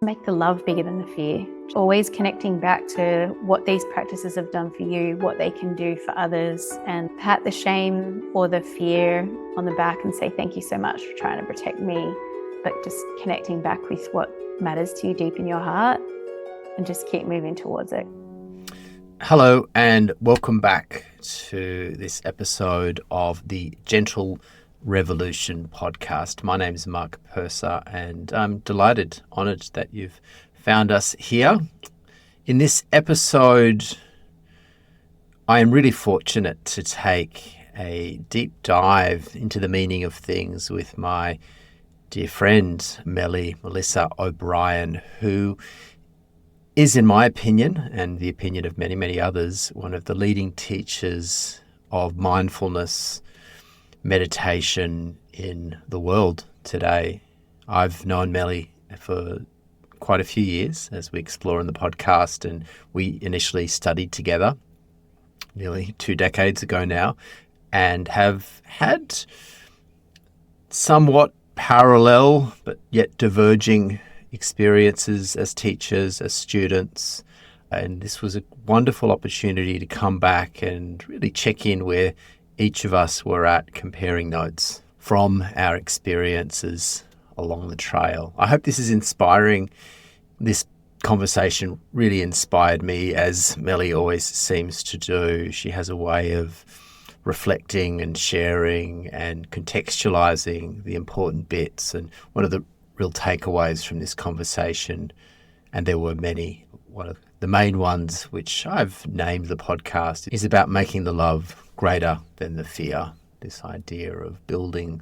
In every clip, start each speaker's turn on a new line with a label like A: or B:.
A: Make the love bigger than the fear. Always connecting back to what these practices have done for you, what they can do for others, and pat the shame or the fear on the back and say, thank you so much for trying to protect me. But just connecting back with what matters to you deep in your heart and just keep moving towards it.
B: Hello and welcome back to this episode of the Gentle Revolution podcast. My name is Mark Purser and I'm delighted, honoured that you've found us here. In this episode, I am really fortunate to take a deep dive into the meaning of things with my dear friend, Melissa O'Brien, who is, in my opinion, and the opinion of many, many others, one of the leading teachers of mindfulness meditation in the world today. I've known Melli for quite a few years, as we explore in the podcast, and we initially studied together nearly 2 decades ago now, and have had somewhat parallel but yet diverging experiences as teachers, as students. And this was a wonderful opportunity to come back and really check in where each of us were at, comparing notes from our experiences along the trail. I hope this is inspiring. This conversation really inspired me, as Melli always seems to do. She has a way of reflecting and sharing and contextualizing the important bits. And one of the real takeaways from this conversation, and there were many, one of the main ones, which I've named the podcast, is about making the love greater than the fear. This idea of building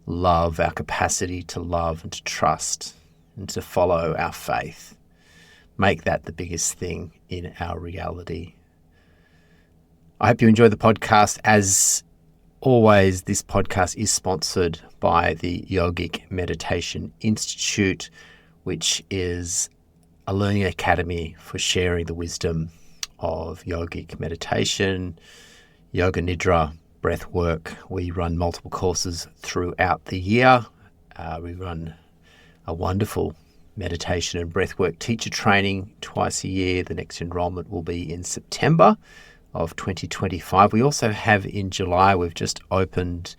B: love, our capacity to love and to trust and to follow our faith. Make that the biggest thing in our reality. I hope you enjoy the podcast. As always, this podcast is sponsored by the Yogic Meditation Institute, which is a learning academy for sharing the wisdom of yogic meditation, yoga nidra, breath work. We run multiple courses throughout the year. We run a wonderful meditation and breathwork teacher training twice a year. The next enrollment will be in September of 2025. We also have in July, we've just opened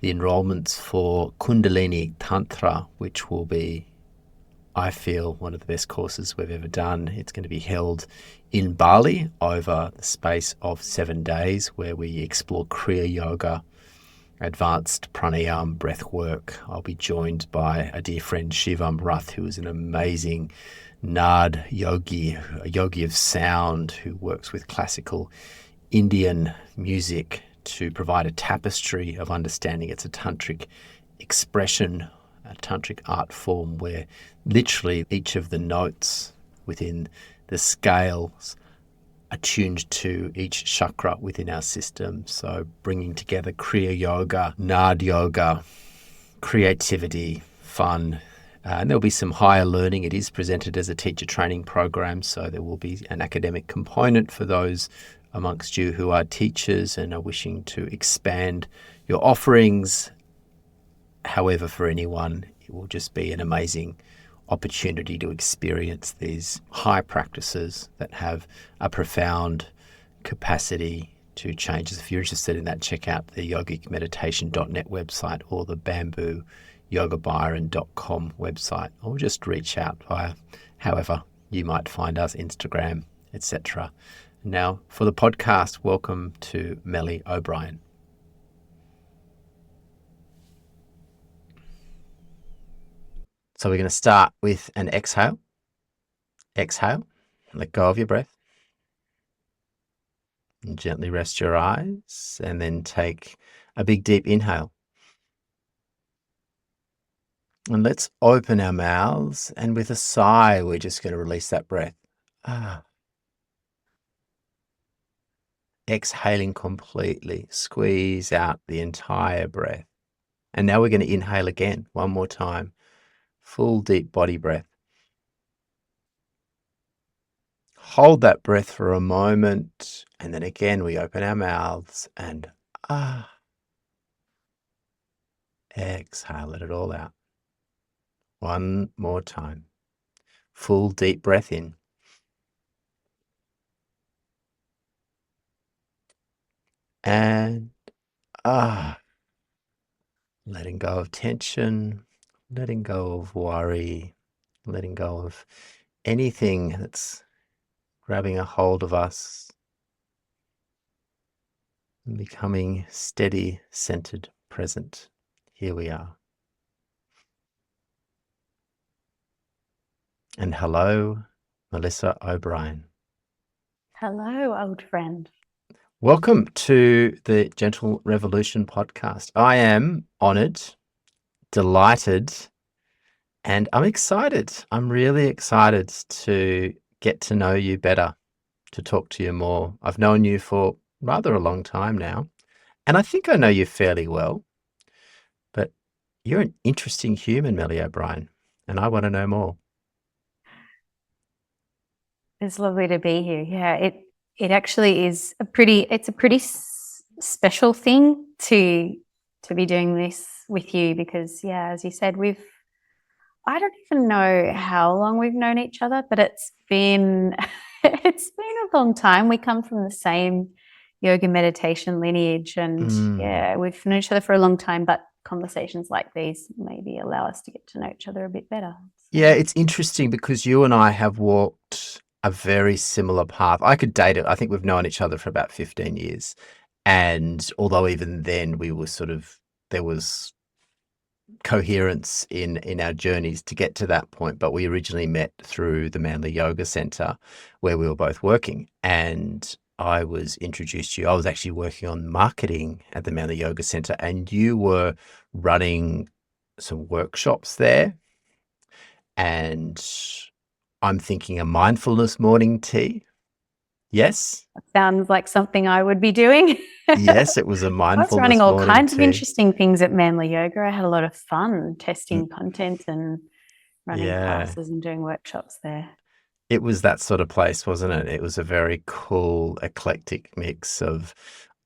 B: the enrollments for Kundalini Tantra, which will be, I feel, one of the best courses we've ever done. It's going to be held in Bali over the space of 7 days, where we explore Kriya Yoga, advanced pranayama, breath work. I'll be joined by a dear friend, Shivam Rath, who is an amazing Nad yogi, a yogi of sound who works with classical Indian music to provide a tapestry of understanding. It's a tantric expression, a tantric art form where literally each of the notes within the scales are tuned to each chakra within our system. So bringing together Kriya Yoga, Nad Yoga, creativity, fun, and there'll be some higher learning. It is presented as a teacher training program, so there will be an academic component for those amongst you who are teachers and are wishing to expand your offerings. However, for anyone, it will just be an amazing opportunity to experience these high practices that have a profound capacity to change. If you're interested in that, check out the yogicmeditation.net website or the bambooyogabyron.com website, or just reach out via however you might find us, Instagram, etc. Now, for the podcast, welcome to Melli O'Brien. So we're going to start with an exhale. Exhale, let go of your breath. And gently rest your eyes and then take a big deep inhale. And let's open our mouths, and with a sigh, we're just going to release that breath. Exhaling completely, squeeze out the entire breath. And now we're going to inhale again, one more time. Full deep body breath. Hold that breath for a moment, and then again we open our mouths and exhale, let it all out. One more time. full deep breath in. And letting go of tension, letting go of worry, letting go of anything that's grabbing a hold of us, and becoming steady, centered, present. Here we are. And hello, Melli O'Brien.
A: Hello, old friend.
B: Welcome to the Gentle Revolution podcast. I am honored, delighted, and I'm excited. I'm really excited to get to know you better, to talk to you more. I've known you for rather a long time now, and I think I know you fairly well, but you're an interesting human, Melli O'Brien, and I want to know more.
A: It's lovely to be here. Yeah, it actually is it's a pretty special thing to be doing this with you because yeah, as you said, I don't even know how long we've known each other, but it's been it's been a long time. We come from the same yoga meditation lineage and yeah, we've known each other for a long time, but conversations like these maybe allow us to get to know each other a bit better. So.
B: Yeah, it's interesting because you and I have walked a very similar path. I could date it. I think we've known each other for about 15 years. And although even then we were there was coherence in our journeys to get to that point, but we originally met through the Manly Yoga Centre where we were both working. And I was introduced to you. I was actually working on marketing at the Manly Yoga Centre, and you were running some workshops there. And I'm thinking a mindfulness morning tea. Yes?
A: Sounds like something I would be doing.
B: Yes, it was a
A: I was running
B: mindfulness
A: all
B: morning
A: kinds of
B: tea.
A: interesting things at Manly Yoga. I had a lot of fun testing content and running classes and doing workshops there.
B: It was that sort of place, wasn't it? It was a very cool, eclectic mix of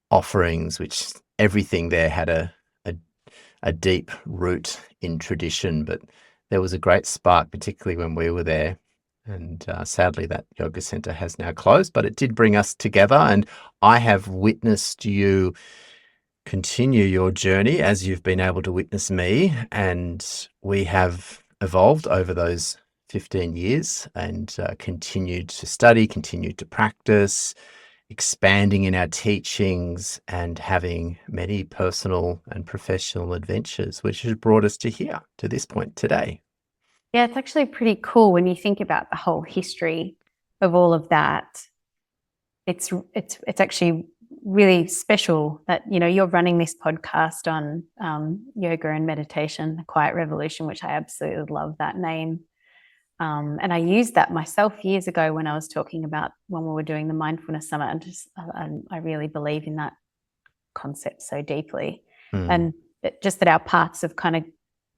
B: offerings, which everything there had a deep root in tradition, but there was a great spark, particularly when we were there. And sadly, that yoga center has now closed, but it did bring us together. And I have witnessed you continue your journey as you've been able to witness me. And we have evolved over those 15 years and continued to study, continued to practice, expanding in our teachings and having many personal and professional adventures, which has brought us to here, to this point today.
A: Yeah, it's actually pretty cool when you think about the whole history of all of that. It's actually really special that you're running this podcast on yoga and meditation, the Quiet Revolution, which I absolutely love that name. And I used that myself years ago when I was talking about when we were doing the Mindfulness Summit. And I really believe in that concept so deeply. And just that our paths have kind of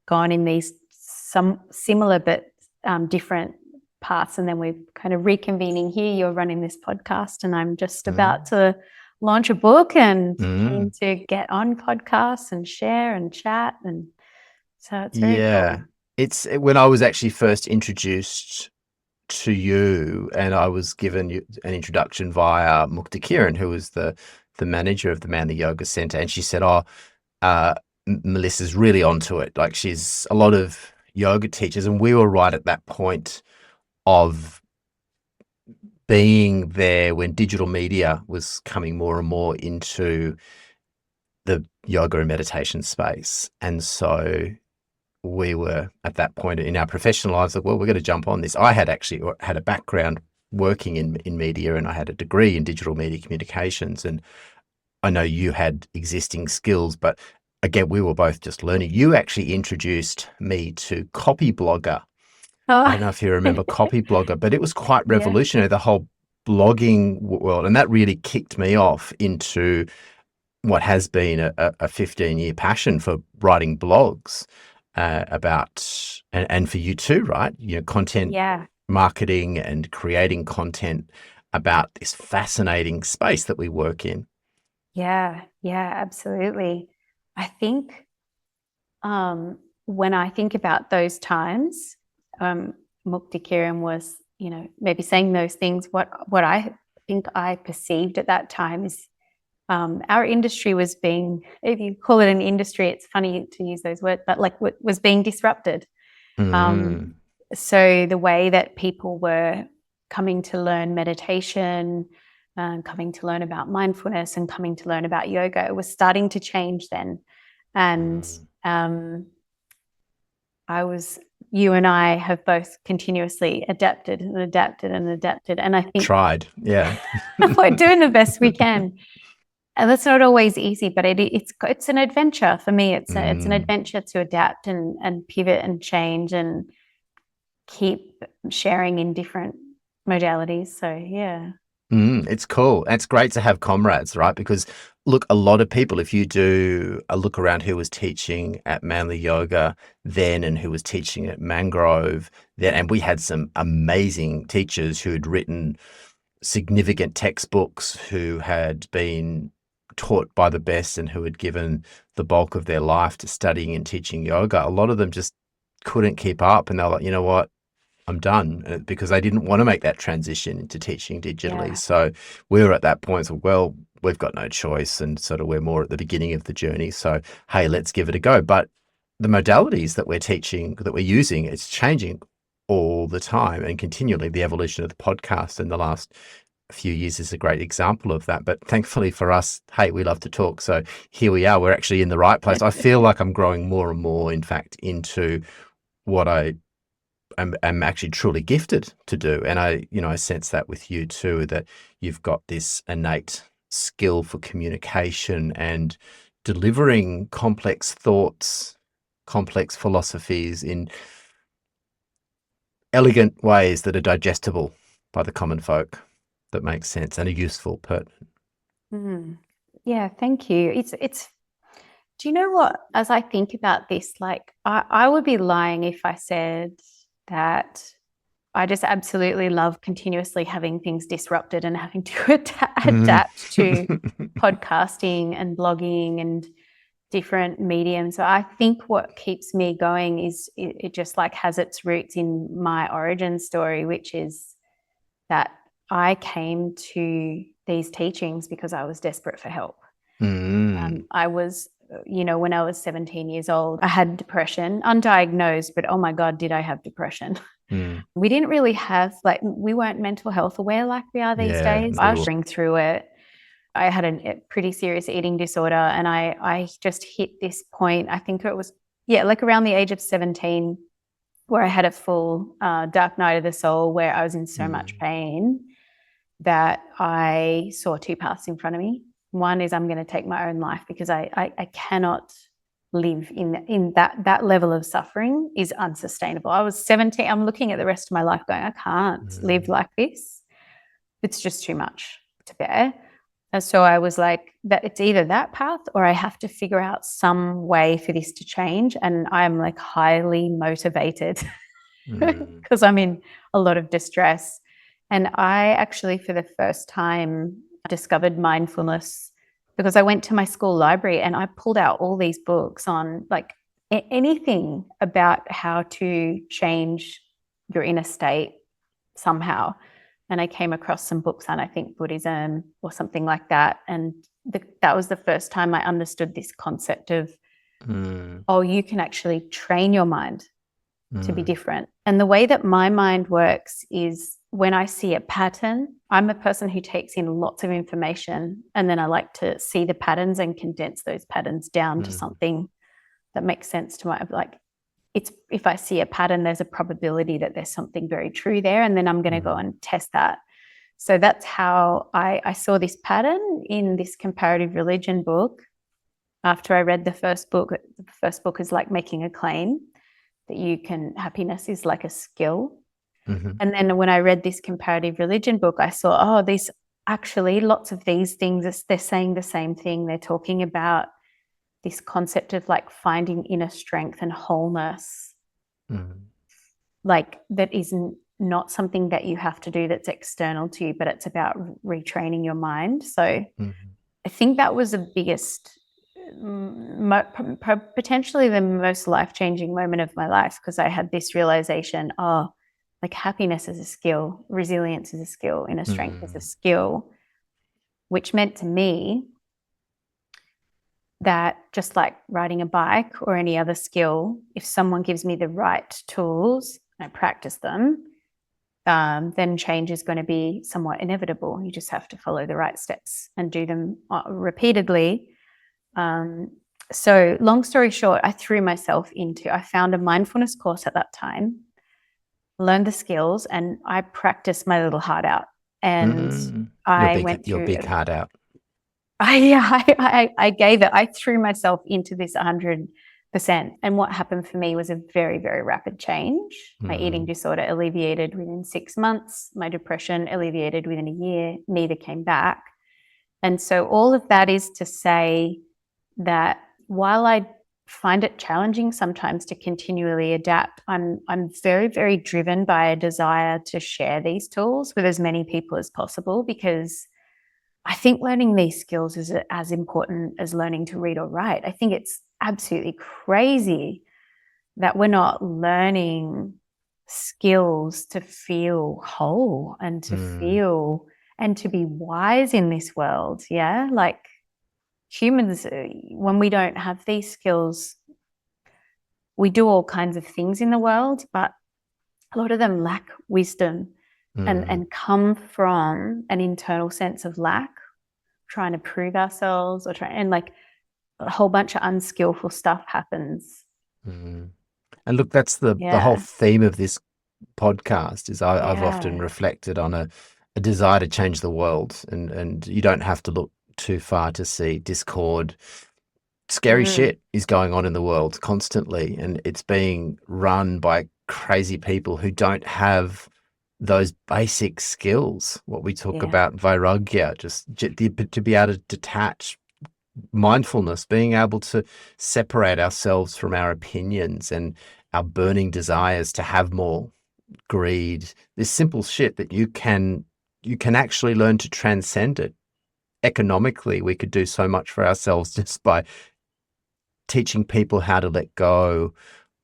A: gone in these some similar but different paths. And then we're kind of reconvening here. You're running this podcast, and I'm just about to launch a book and keen to get on podcasts and share and chat. And so it's very cool.
B: It's when I was actually first introduced to you, and I was given an introduction via Mukta Kiran, who was the manager of the Manly Yoga Center, and she said, Melissa's really onto it. Like, she's a lot of yoga teachers, and we were right at that point of being there when digital media was coming more and more into the yoga and meditation space. And so we were at that point in our professional lives, like, well, we're going to jump on this. I had actually had a background working in media, and I had a degree in digital media communications. And I know you had existing skills, but again, we were both just learning. You actually introduced me to Copy Blogger. I don't know if you remember Copy Blogger, but it was quite revolutionary, the whole blogging world. And that really kicked me off into what has been a 15-year passion for writing blogs about, and for you too, right? Content marketing and creating content about this fascinating space that we work in.
A: Yeah, absolutely. I think when I think about those times, Mukti Kiran was, maybe saying those things. What I think I perceived at that time is our industry was being, if you call it an industry, it's funny to use those words, but like was being disrupted. So the way that people were coming to learn meditation, coming to learn about mindfulness, and coming to learn about yoga was starting to change then. And you and I have both continuously adapted and adapted and adapted. And I think
B: tried, yeah.
A: we're doing the best we can. And that's not always easy, but it's an adventure for me. It's an adventure to adapt and pivot and change and keep sharing in different modalities. So yeah.
B: It's cool. It's great to have comrades, right? Because look, a lot of people, if you do a look around who was teaching at Manly Yoga then and who was teaching at Mangrove then, and we had some amazing teachers who had written significant textbooks, who had been taught by the best and who had given the bulk of their life to studying and teaching yoga. A lot of them just couldn't keep up, and they're like, you know what? I'm done, because they didn't want to make that transition into teaching digitally.
A: Yeah.
B: So we were at that point, so, well, we've got no choice, and sort of we're more at the beginning of the journey. So, hey, let's give it a go. But the modalities that we're teaching, that we're using, it's changing all the time and continually. The evolution of the podcast in the last few years is a great example of that. But thankfully for us, hey, we love to talk. So here we are. We're actually in the right place. I feel like I'm growing more and more, in fact, into what I'm actually truly gifted to do. And I sense that with you too, that you've got this innate skill for communication and delivering complex thoughts, complex philosophies in elegant ways that are digestible by the common folk, that make sense and are useful, pertinent.
A: Yeah, thank you. It's do you know what, as I think about this, like I would be lying if I said that I just absolutely love continuously having things disrupted and having to adapt to podcasting and blogging and different mediums. So I think what keeps me going is it just like has its roots in my origin story, which is that I came to these teachings because I was desperate for help. I was, when I was 17 years old, I had depression, undiagnosed, but oh my God, did I have depression? We didn't really have, we weren't mental health aware like we are these days. I was going through it. I had a pretty serious eating disorder, and I just hit this point. I think it was, like around the age of 17, where I had a full dark night of the soul, where I was in so much pain that I saw two paths in front of me. One is I'm going to take my own life, because I cannot live in that level of suffering is unsustainable. I was 17. I'm looking at the rest of my life going, I can't live like this. It's just too much to bear. And so I was like, that it's either that path or I have to figure out some way for this to change. And I'm like highly motivated because I'm in a lot of distress. And I actually, for the first time, discovered mindfulness because I went to my school library and I pulled out all these books on like anything about how to change your inner state somehow. And I came across some books on, I think, Buddhism or something like that. And that was the first time I understood this concept of, you can actually train your mind to be different. And the way that my mind works is when I see a pattern, I'm a person who takes in lots of information, and then I like to see the patterns and condense those patterns down to something that makes sense to my, like, if I see a pattern, there's a probability that there's something very true there, and then I'm going to go and test that. So that's how I saw this pattern in this comparative religion book. After I read the first book is like making a claim that happiness is like a skill. And then when I read this comparative religion book, I saw, these actually lots of these things, they're saying the same thing. They're talking about this concept of like finding inner strength and wholeness, like that isn't not something that you have to do that's external to you, but it's about retraining your mind. So I think that was the biggest, potentially the most life-changing moment of my life, because I had this realization, I like happiness is a skill, resilience is a skill, inner strength is a skill, which meant to me that just like riding a bike or any other skill, if someone gives me the right tools and I practice them, then change is going to be somewhat inevitable. You just have to follow the right steps and do them repeatedly. So long story short, I found a mindfulness course at that time, learned the skills, and I practiced my little heart out. And I went
B: Your
A: through
B: big heart out.
A: I gave it. I threw myself into this 100%. And what happened for me was a very, very rapid change. My eating disorder alleviated within 6 months. My depression alleviated within a year. Neither came back. And so all of that is to say that while I find it challenging sometimes to continually adapt, I'm very, very driven by a desire to share these tools with as many people as possible, because I think learning these skills is as important as learning to read or write. I think it's absolutely crazy that we're not learning skills to feel whole and to feel and to be wise in this world. Yeah. Like humans, when we don't have these skills, we do all kinds of things in the world, but a lot of them lack wisdom and come from an internal sense of lack, trying to prove ourselves and like a whole bunch of unskillful stuff happens.
B: And look, that's the whole theme of this podcast is I've often reflected on a desire to change the world, and you don't have to look too far to see discord. Scary shit is going on in the world constantly, and it's being run by crazy people who don't have those basic skills, what we talk about, vairagya, just to be able to detach, mindfulness, being able to separate ourselves from our opinions and our burning desires to have more, greed, this simple shit that you can actually learn to transcend it. Economically, we could do so much for ourselves just by teaching people how to let go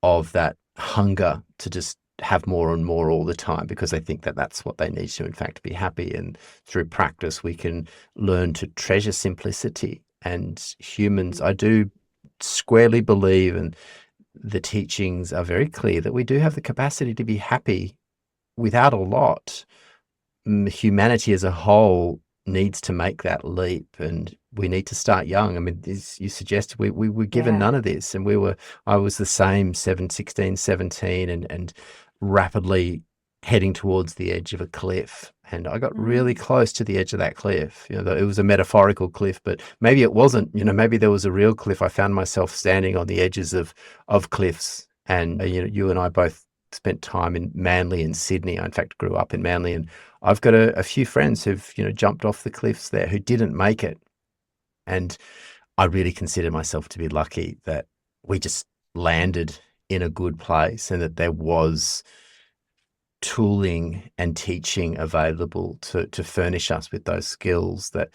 B: of that hunger to just have more and more all the time, because they think that that's what they need to, in fact, be happy. And through practice, we can learn to treasure simplicity. And humans, I do squarely believe, and the teachings are very clear, that we do have the capacity to be happy without a lot. Humanity as a whole needs to make that leap, and we need to start young. I mean, as you suggested, we were given none of this, and I was the same 16, 17, and rapidly heading towards the edge of a cliff. And I got really close to the edge of that cliff. You know, it was a metaphorical cliff, but maybe it wasn't. You know, maybe there was a real cliff. I found myself standing on the edges of cliffs. And you know, you and I both spent time in Manly and Sydney. I, in fact, grew up in Manly, and I've got a few friends who've, you know, jumped off the cliffs there who didn't make it. And I really consider myself to be lucky that we just landed in a good place, and that there was tooling and teaching available to furnish us with those skills that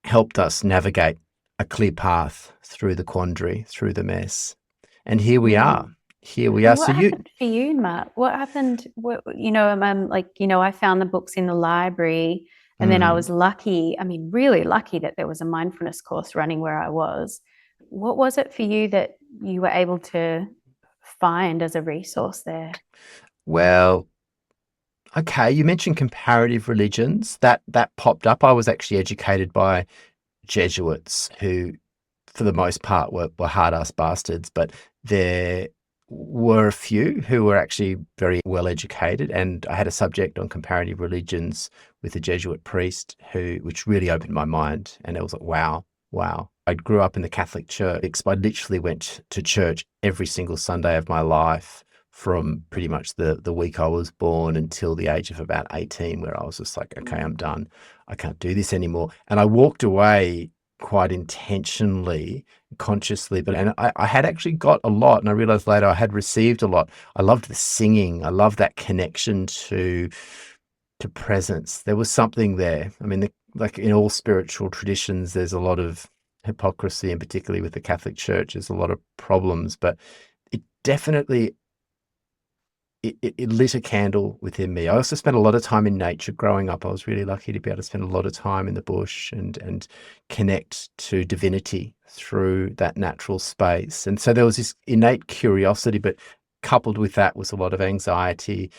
B: helped us navigate a clear path through the quandary, through the mess. And here we are. Here we are.
A: What happened for you, Mark? What happened? You know, I'm like, you know, I found the books in the library, and then I was lucky. I mean, really lucky that there was a mindfulness course running where I was. What was it for you that you were able to find as a resource there?
B: Well, okay, you mentioned comparative religions. That popped up. I was actually educated by Jesuits who, for the most part, were hard-ass bastards, but there were a few who were actually very well educated, and I had a subject on comparative religions with a Jesuit priest which really opened my mind, and it was like, wow. I grew up in the Catholic Church. I literally went to church every single Sunday of my life from pretty much the week I was born until the age of about 18, where I was just like, okay, I'm done. I can't do this anymore. And I walked away quite intentionally, consciously, and I had actually got a lot, and I realized later I had received a lot. I loved the singing. I loved that connection to presence. There was something there. I mean, like in all spiritual traditions, there's a lot of hypocrisy, and particularly with the Catholic Church, there's a lot of problems, but it definitely it lit a candle within me. I also spent a lot of time in nature growing up. I was really lucky to be able to spend a lot of time in the bush and connect to divinity through that natural space. And so there was this innate curiosity, but coupled with that was a lot of anxiety,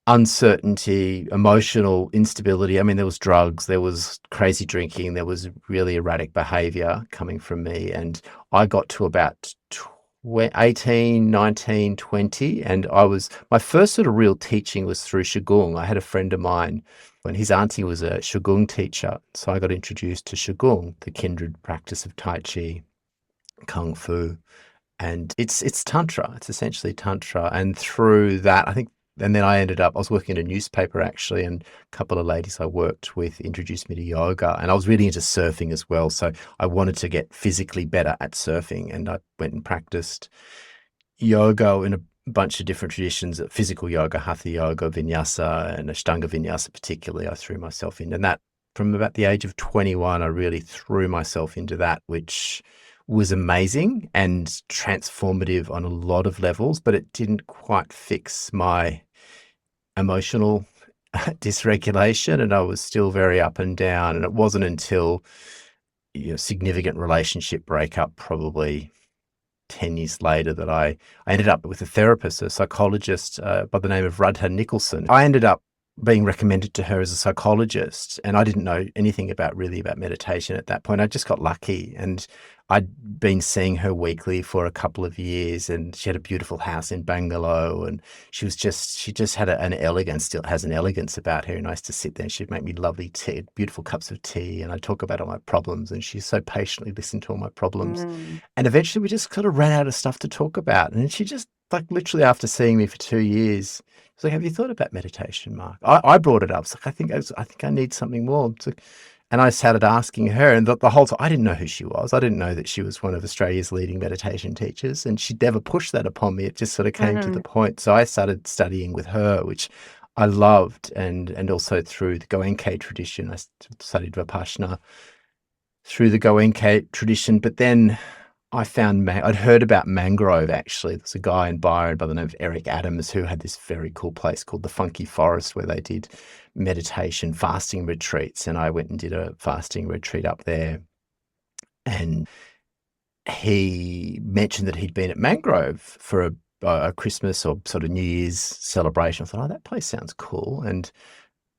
B: uncertainty, emotional instability. I mean, there was drugs, there was crazy drinking, there was really erratic behavior coming from me. And I got to about 18, 19, 20, and my first sort of real teaching was through Qigong. I had a friend of mine when his auntie was a Qigong teacher. So I got introduced to Qigong, the kindred practice of Tai Chi, Kung Fu. And it's tantra. It's essentially tantra. And through that, I think, and then I was working in a newspaper actually, and a couple of ladies I worked with introduced me to yoga, and I was really into surfing as well. So I wanted to get physically better at surfing, and I went and practiced yoga in a bunch of different traditions, physical yoga, hatha yoga, vinyasa, and Ashtanga vinyasa particularly. I threw myself in, and that from about the age of 21, I really threw myself into that, which was amazing and transformative on a lot of levels, but it didn't quite fix my emotional dysregulation, and I was still very up and down. And it wasn't until significant relationship breakup, probably 10 years later, that I ended up with a therapist, a psychologist by the name of Radha Nicholson. I ended up being recommended to her as a psychologist, and I didn't know anything about meditation at that point. I just got lucky, and I'd been seeing her weekly for a couple of years, and she had a beautiful house in Bangalore, and she just had an elegance, still has an elegance about her. And I used to sit there and she'd make me lovely tea, beautiful cups of tea, and I'd talk about all my problems, and she so patiently listened to all my problems. And eventually we just kind of ran out of stuff to talk about. And she just, like, literally after seeing me for 2 years, she's like, "Have you thought about meditation, Mark?" I brought it up. It's like, I think I need something more. It's like, and I started asking her, and the whole time, I didn't know who she was. I didn't know that she was one of Australia's leading meditation teachers, and she never pushed that upon me. It just sort of came to the point. So I started studying with her, which I loved, and also through the Goenka tradition. I studied Vipassana through the Goenka tradition, but then I found I'd heard about mangrove actually. There's a guy in Byron by the name of Eric Adams who had this very cool place called the Funky Forest where they did meditation fasting retreats, and I went and did a fasting retreat up there. And he mentioned that he'd been at Mangrove for a Christmas or sort of New Year's celebration. I thought, oh, that place sounds cool. And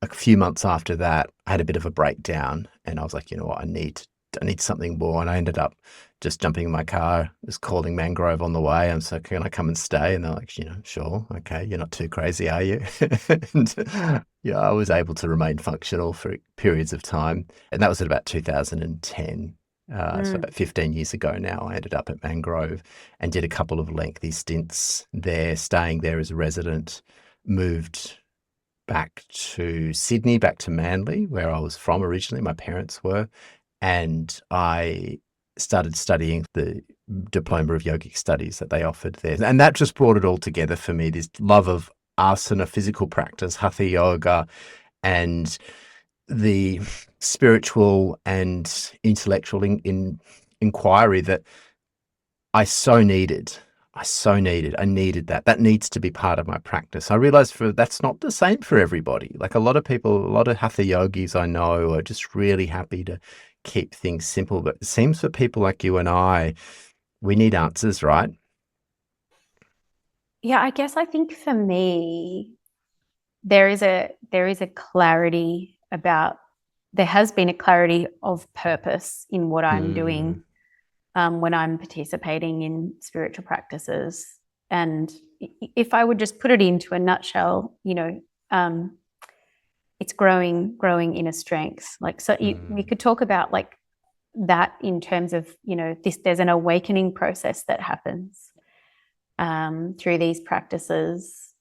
B: a few months after that, I had a bit of a breakdown, and I was like, you know what, I need something more. And I ended up just jumping in my car, just calling Mangrove on the way. I'm so, can I come and stay? And they're like, sure, okay, you're not too crazy, are you? And yeah, I was able to remain functional for periods of time. And that was at about 2010. So about 15 years ago now, I ended up at Mangrove and did a couple of lengthy stints there, staying there as a resident, moved back to Sydney, back to Manly, where I was from originally, my parents were, and I started studying the Diploma of Yogic Studies that they offered there. And that just brought it all together for me, this love of asana, physical practice, hatha yoga, and the spiritual and intellectual inquiry that I so needed. I needed that. That needs to be part of my practice. I realized that's not the same for everybody. Like a lot of people, a lot of hatha yogis I know are just really happy to keep things simple. But it seems for people like you and I, we need answers, right?
A: Yeah, I think for me, there is a clarity about, there has been a clarity of purpose in what I'm doing when I'm participating in spiritual practices. And if I would just put it into a nutshell, it's growing inner strength. Like, so we could talk about like that in terms of, there's an awakening process that happens through these practices.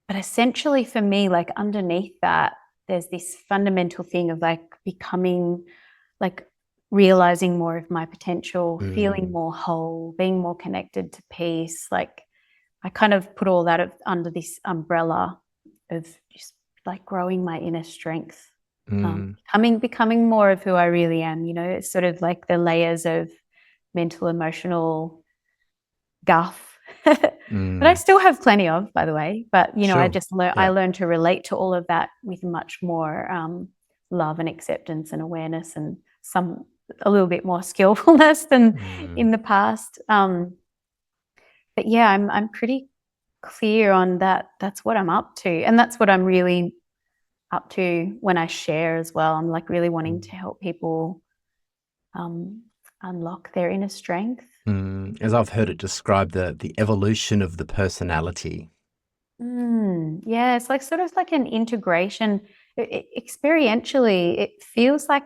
A: But essentially for me, like underneath that, there's this fundamental thing of like becoming, like realizing more of my potential, feeling more whole, being more connected to peace. Like I kind of put all that under this umbrella of just like growing my inner strength, becoming more of who I really am. It's sort of like the layers of mental, emotional guff but I still have plenty of, by the way. But, you know, I
B: Sure.
A: just
B: Yeah.
A: I learned to relate to all of that with much more love and acceptance and awareness, and a little bit more skillfulness than in the past. But yeah, I'm pretty clear on that. That's what I'm up to, and that's what I'm really up to when I share as well. I'm like really wanting to help people unlock their inner strength.
B: As I've heard it described, the evolution of the personality.
A: Yeah, it's like sort of like an integration. Experientially, it feels like,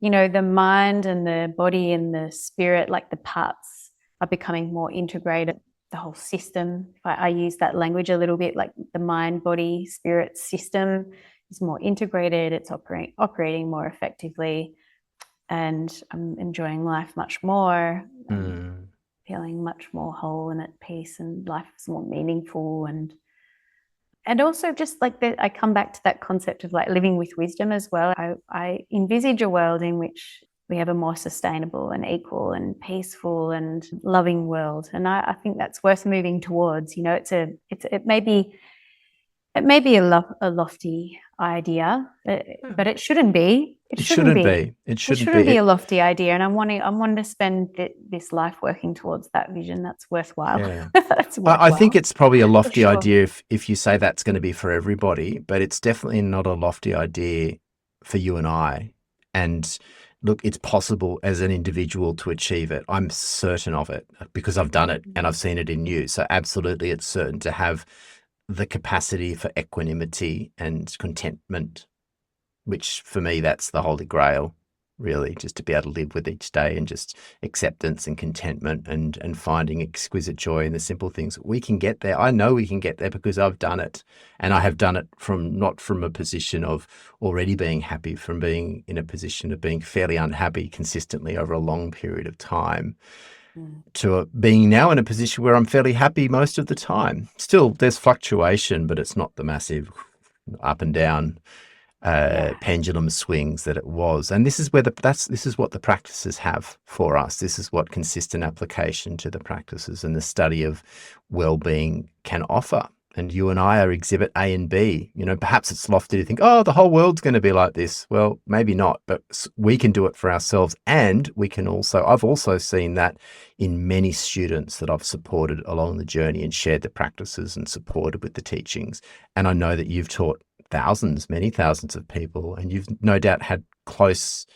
A: you know, the mind and the body and the spirit, like the parts are becoming more integrated. The whole system, if I use that language a little bit, like the mind, body, spirit system is more integrated. It's operating more effectively, and I'm enjoying life much more. Feeling much more whole and at peace, and life is more meaningful, and also just like that, I come back to that concept of like living with wisdom as well. I envisage a world in which we have a more sustainable and equal and peaceful and loving world, and I think that's worth moving towards. You know, it may be a lofty idea, but it shouldn't be.
B: It shouldn't be.
A: It shouldn't be a lofty idea, and I'm wanting to spend this life working towards that vision. That's worthwhile.
B: Yeah.
A: That's worthwhile.
B: I think it's probably a lofty
A: sure.
B: idea if you say that's going to be for everybody, but it's definitely not a lofty idea for you and I. And look, it's possible as an individual to achieve it. I'm certain of it because I've done it and I've seen it in you. So absolutely, it's certain to have the capacity for equanimity and contentment, which for me, that's the holy grail, really, just to be able to live with each day and just acceptance and contentment and finding exquisite joy in the simple things. We can get there. I know we can get there because I've done it, and I have done it not from a position of already being happy, from being in a position of being fairly unhappy consistently over a long period of time, to being now in a position where I'm fairly happy most of the time. Still, there's fluctuation, but it's not the massive up and down pendulum swings that it was. And this is where this is what the practices have for us. This is what consistent application to the practices and the study of well-being can offer. And you and I are exhibit A and B. You know, perhaps it's lofty to think, oh, the whole world's going to be like this. Well, maybe not, but we can do it for ourselves. And we can also, I've also seen that in many students that I've supported along the journey and shared the practices and supported with the teachings. And I know that you've taught thousands, many thousands of people, and you've no doubt had close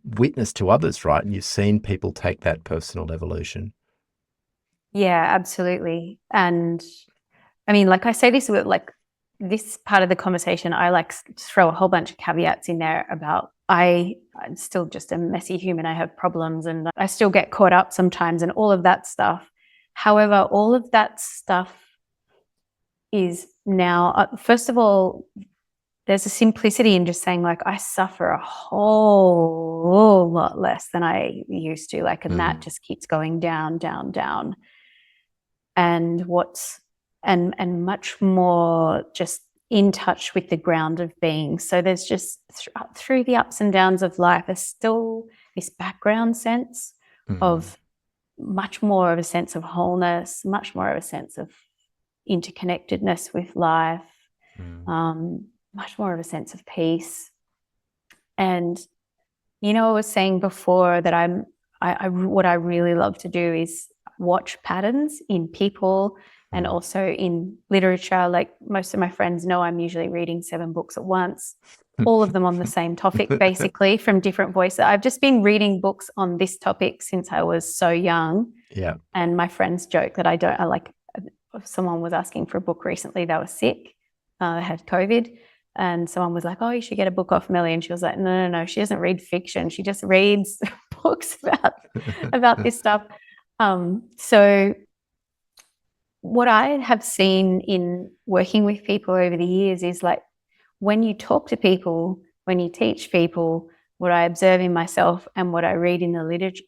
B: witness to others, right? And you've seen people take that personal evolution.
A: Yeah, absolutely. And I mean, like I say this with like this part of the conversation, I like throw a whole bunch of caveats in there about I'm still just a messy human. I have problems and I still get caught up sometimes and all of that stuff. However, all of that stuff is now, first of all, there's a simplicity in just saying like, I suffer a whole lot less than I used to, like, and that just keeps going down, down, down. And and much more just in touch with the ground of being. So there's just through the ups and downs of life, there's still this background sense of much more of a sense of wholeness, much more of a sense of interconnectedness with life, much more of a sense of peace. And, you know, I was saying before that what I really love to do is watch patterns in people and also in literature. Like most of my friends know I'm usually reading 7 books at once, all of them on the same topic, basically, from different voices. I've just been reading books on this topic since I was so young.
B: Yeah.
A: And my friends joke that I like, if someone was asking for a book recently, they were sick, they had COVID. And someone was like, oh, you should get a book off Melli. And she was like, no, she doesn't read fiction. She just reads books about this stuff. So what I have seen in working with people over the years is like, when you talk to people, when you teach people, what I observe in myself and what I read in the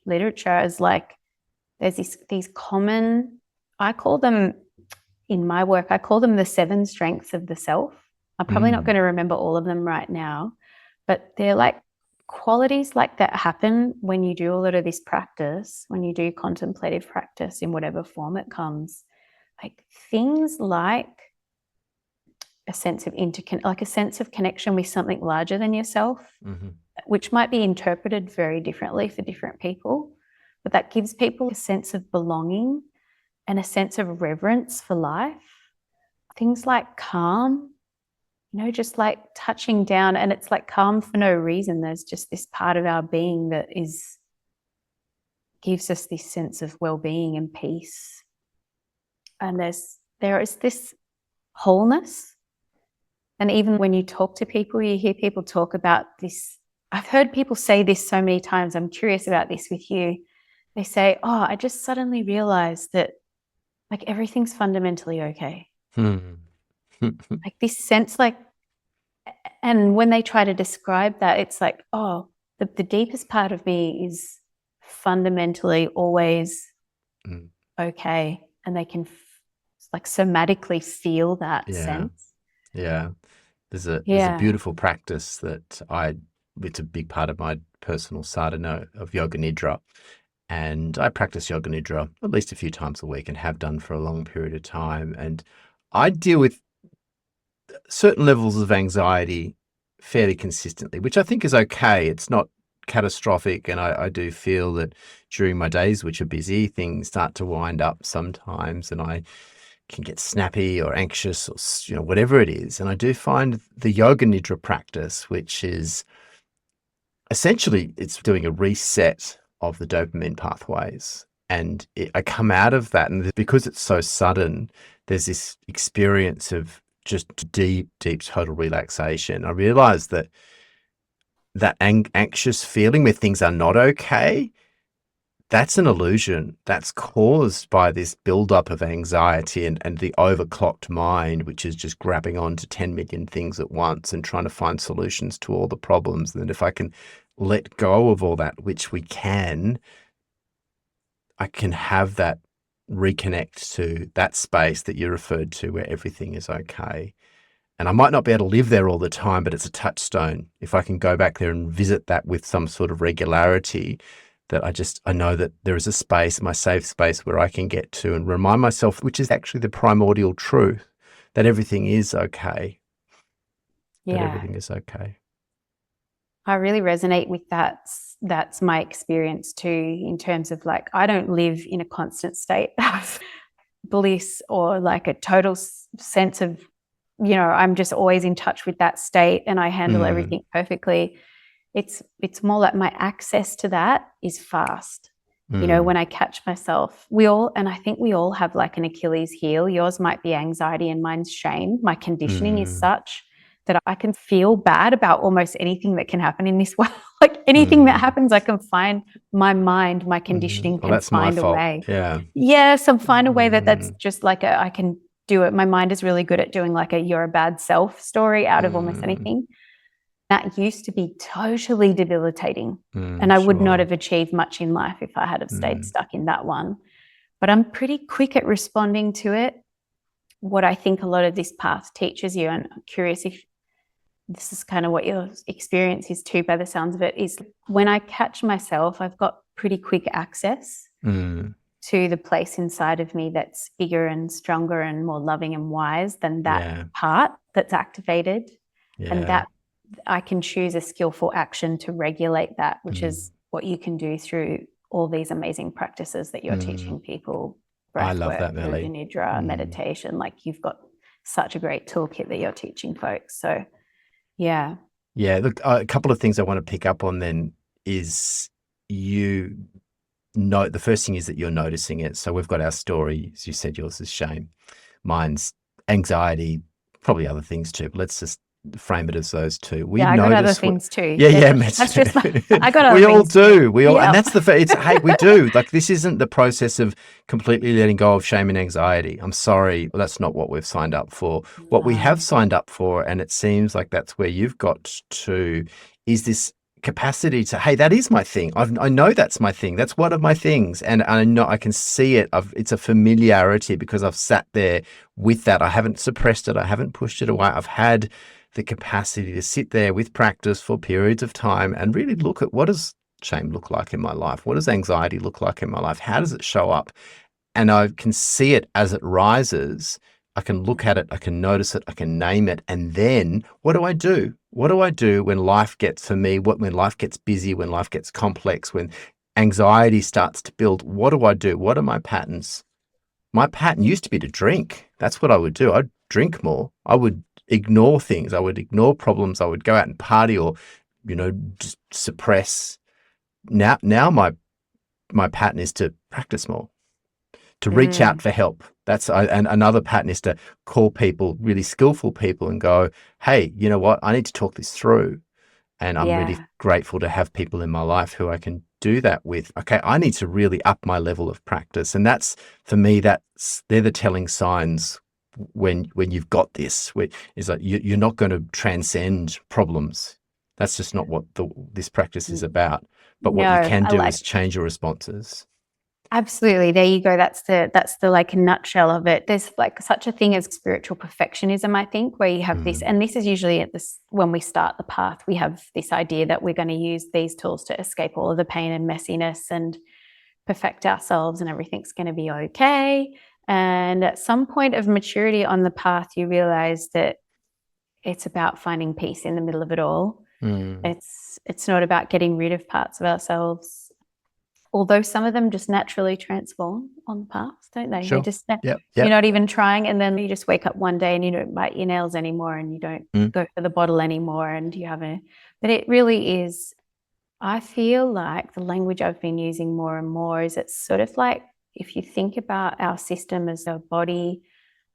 A: literature is like, there's these common, I call them in my work, I call them the 7 strengths of the self. I'm probably not going to remember all of them right now, but they're like qualities like that happen when you do a lot of this practice, when you do contemplative practice in whatever form it comes. like things like a sense of like a sense of connection with something larger than yourself, which might be interpreted very differently for different people, but that gives people a sense of belonging and a sense of reverence for life. Things like calm, just like touching down, and it's like calm for no reason. There's just this part of our being that gives us this sense of well-being and peace. And there is this wholeness. And even when you talk to people, you hear people talk about this. I've heard people say this so many times. I'm curious about this with you. They say, oh, I just suddenly realized that like everything's fundamentally okay. Like this sense, like, and when they try to describe that, it's like, oh, the deepest part of me is fundamentally always okay. And they can like somatically feel that sense.
B: Yeah. There's a beautiful practice that it's a big part of my personal sadhana of yoga nidra. And I practice yoga nidra at least a few times a week and have done for a long period of time. And I deal with certain levels of anxiety fairly consistently, which I think is okay. It's not catastrophic. And I do feel that during my days, which are busy, things start to wind up sometimes, and I can get snappy or anxious or whatever it is. And I do find the yoga nidra practice, which is essentially it's doing a reset of the dopamine pathways. And I come out of that, and because it's so sudden, there's this experience of just deep, deep, total relaxation. I realize that anxious feeling where things are not okay, that's an illusion. That's caused by this buildup of anxiety and the overclocked mind, which is just grabbing onto 10 million things at once and trying to find solutions to all the problems. And if I can let go of all that, which we can, I can have that reconnect to that space that you referred to where everything is okay. And I might not be able to live there all the time, but it's a touchstone. If I can go back there and visit that with some sort of regularity, that I know that there is a space, my safe space, where I can get to and remind myself, which is actually the primordial truth, that everything is okay.
A: Yeah.
B: That everything is okay.
A: I really resonate with that. That's my experience too, in terms of like, I don't live in a constant state of bliss or like a total sense of, I'm just always in touch with that state and I handle everything perfectly. It's more like my access to that is fast. When I catch myself, and I think we all have like an Achilles heel. Yours might be anxiety and mine's shame. My conditioning is such that I can feel bad about almost anything that can happen in this world. Like anything that happens, I can find my mind, my conditioning can find a way.
B: Yeah.
A: Yes, and find a way that's just like I can do it. My mind is really good at doing like you're a bad self story out of almost anything. That used to be totally debilitating. And I would not have achieved much in life if I had have stayed stuck in that one. But I'm pretty quick at responding to it. What I think a lot of this path teaches you, and I'm curious if this is kind of what your experience is too, by the sounds of it, is when I catch myself, I've got pretty quick access to the place inside of me that's bigger and stronger and more loving and wise than that part that's activated. And that I can choose a skillful action to regulate that, which is what you can do through all these amazing practices that you're teaching people.
B: I love that, Melli.
A: Nidra, meditation. Like you've got such a great toolkit that you're teaching folks. So, yeah.
B: Yeah, look, a couple of things I want to pick up on then is the first thing is that you're noticing it. So we've got our story. As you said, yours is shame. Mine's anxiety, probably other things too. But let's just frame it as those two.
A: I got other things too.
B: That's
A: just I got other
B: we all
A: things
B: do.
A: too.
B: We all, and that's hey, we do. Like this isn't the process of completely letting go of shame and anxiety. I'm sorry, that's not what we've signed up for. What we have signed up for, and it seems like that's where you've got to, is this capacity to, hey, that is my thing. I know that's my thing. That's one of my things, and I know I can see it. It's a familiarity because I've sat there with that. I haven't suppressed it. I haven't pushed it away. I've had the capacity to sit there with practice for periods of time and really look at, what does shame look like in my life? What does anxiety look like in my life? How does it show up? and I can see it as it rises. I can look at it, I can notice it, I can name it. And then what do I do? What do I do when life gets, for me, when life gets busy, when life gets complex, when anxiety starts to build? What do I do? What are my patterns? My pattern used to be to drink. That's what I would do. I'd drink more. I would ignore things. I would ignore problems. I would go out and party or, just suppress. Now my pattern is to practice more, to reach out
A: Mm,
B: for help. And another pattern is to call people, really skillful people, and go, hey, you know what? I need to talk this through. And I'm really
A: yeah.
B: grateful to have people in my life who I can do that with. Okay, I need to really up my level of practice. And that's, for me, they're the telling signs when you've got this. Is like you're not going to transcend problems. That's just not what this practice is about. But what you
A: No,
B: can
A: I
B: do
A: like.
B: is change your responses.
A: Absolutely. There you go. That's the like nutshell of it. There's like such a thing as spiritual perfectionism, I think, where you have this,
B: Mm,
A: and this is usually at this when we start the path, we have this idea that we're going to use these tools to escape all of the pain and messiness and perfect ourselves and everything's going to be okay. And at some point of maturity on the path, you realize that it's about finding peace in the middle of it all.
B: mm.
A: It's not about getting rid of parts of ourselves, although some of them just naturally transform on the path, don't they? They
B: Sure.
A: just,
B: Yep.
A: you're
B: Yep.
A: not even trying, and then you just wake up one day and you don't bite your nails anymore and you don't
B: Mm,
A: go for the bottle anymore and you have but it really is, I feel like the language I've been using more and more is it's sort of like if you think about our system as a body,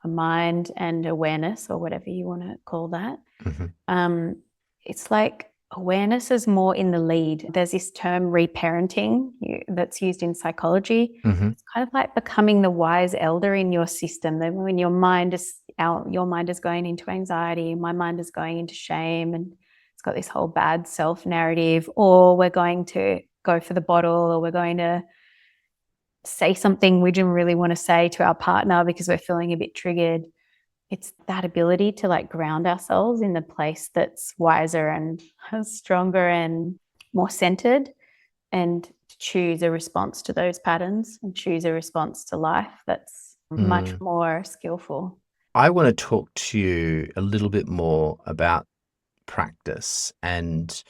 A: a mind, and awareness, or whatever you want to call that.
B: mhm,
A: Um, it's like awareness is more in the lead. There's this term reparenting that's used in psychology.
B: mhm,
A: It's kind of like becoming the wise elder in your system. That when your mind is going into anxiety, my mind is going into shame, and it's got this whole bad self narrative, or we're going to go for the bottle, or we're going to say something we didn't really want to say to our partner because we're feeling a bit triggered. It's that ability to like ground ourselves in the place that's wiser and stronger and more centered, and to choose a response to those patterns and choose a response to life that's much
B: mm.
A: more skillful.
B: I want to talk to you a little bit more about practice. And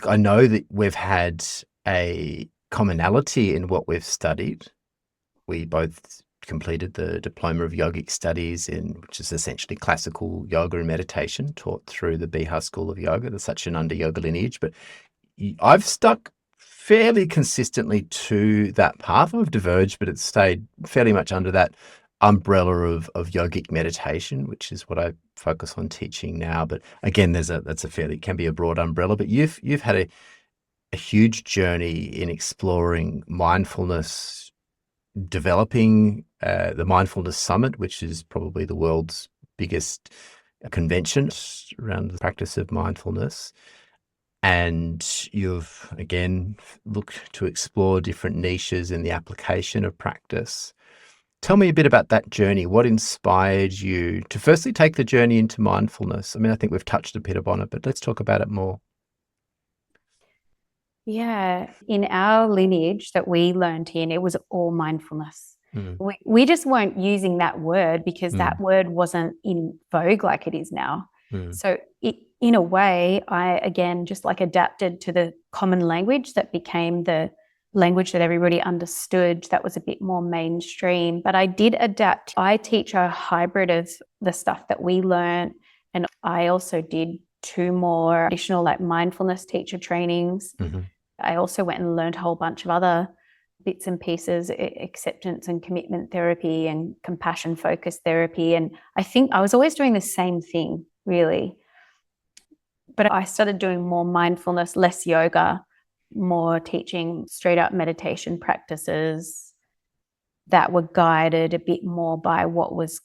B: I know that we've had a commonality in what we've studied. We both completed the Diploma of Yogic Studies, which is essentially classical yoga and meditation taught through the Bihar School of Yoga. There's such an under yoga lineage, but I've stuck fairly consistently to that path. I've diverged, but it's stayed fairly much under that umbrella of yogic meditation, which is what I focus on teaching now. But again, can be a broad umbrella. But you've had a huge journey in exploring mindfulness, developing the Mindfulness Summit, which is probably the world's biggest convention around the practice of mindfulness. And you've, again, looked to explore different niches in the application of practice. Tell me a bit about that journey. What inspired you to firstly take the journey into mindfulness? I mean, I think we've touched a bit upon it, but let's talk about it more.
A: Yeah, in our lineage that we learned in, it was all mindfulness.
B: Mm,
A: We just weren't using that word because that
B: mm,
A: word wasn't in vogue like it is now.
B: mm,
A: So, in a way, I again just like adapted to the common language that became the language that everybody understood, that was a bit more mainstream. But I did adapt. I teach a hybrid of the stuff that we learned, and I also did two more additional like mindfulness teacher trainings.
B: mhm,
A: I also went and learned a whole bunch of other bits and pieces, acceptance and commitment therapy and compassion focused therapy. And I think I was always doing the same thing, really. But I started doing more mindfulness, less yoga, more teaching straight up meditation practices that were guided a bit more by what was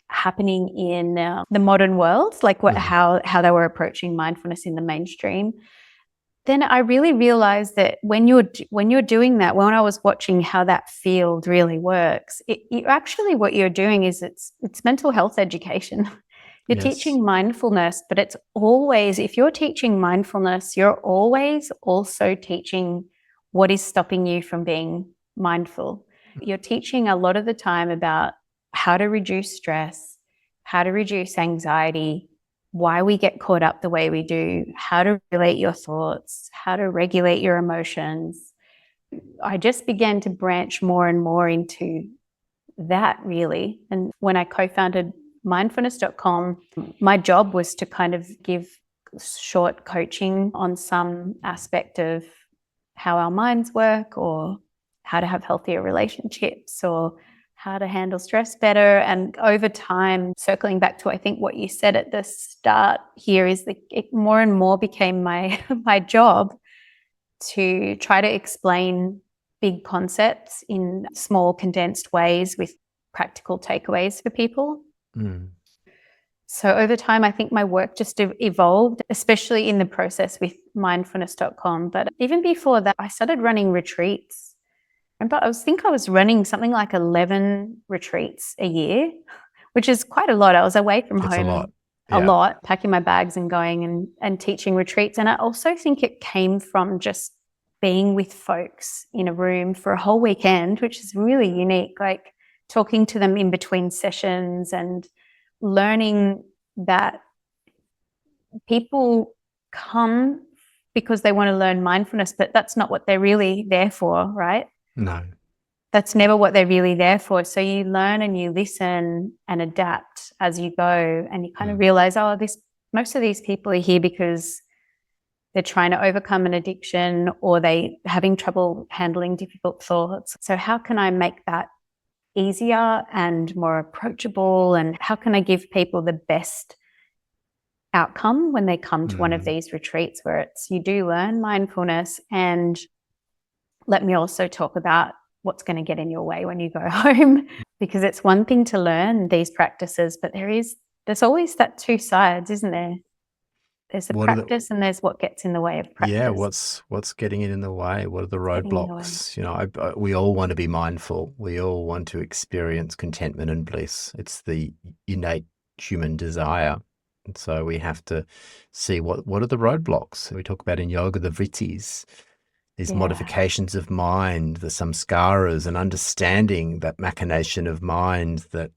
A: happening in the modern world, like
B: mhm.
A: how they were approaching mindfulness in the mainstream. Then I really realized that when you're doing that, when I was watching how that field really works, you actually what you're doing is it's mental health education. You're
B: Yes.
A: teaching mindfulness, but it's always, if you're teaching mindfulness, you're always also teaching what is stopping you from being mindful. You're teaching a lot of the time about how to reduce stress, how to reduce anxiety, why we get caught up the way we do, how to regulate your thoughts, how to regulate your emotions. I just began to branch more and more into that, really. And when I co-founded mindfulness.com, my job was to kind of give short coaching on some aspect of how our minds work, or how to have healthier relationships, or how to handle stress better. And over time, circling back to, I think, what you said at the start here, is that it more and more became my job to try to explain big concepts in small, condensed ways with practical takeaways for people. So over time, I think my work just evolved, especially in the process with mindfulness.com. But even before that, I started running retreats. Remember, I was running something like 11 retreats a year, which is quite a lot. I was away from home a lot, packing my bags and going and teaching retreats. And I also think it came from just being with folks in a room for a whole weekend, which is really unique, like talking to them in between sessions and learning that people come because they want to learn mindfulness, but that's not what they're really there for, right?
B: No.
A: That's never what they're really there for. So you learn and you listen and adapt as you go, and you kind of realize, most of these people are here because they're trying to overcome an addiction, or they having trouble handling difficult thoughts. So how can I make that easier and more approachable? And how can I give people the best outcome when they come to one of these retreats, where it's, you do learn mindfulness, and let me also talk about what's going to get in your way when you go home. Because it's one thing to learn these practices, but there's always that two sides, isn't there? There's the practice and there's what gets in the way of practice.
B: Yeah, what's getting in the way? What are the roadblocks? You know, we all want to be mindful. We all want to experience contentment and bliss. It's the innate human desire. And so we have to see what are the roadblocks. We talk about in yoga the vrittis, these modifications of mind, the samskaras, and understanding that machination of mind, that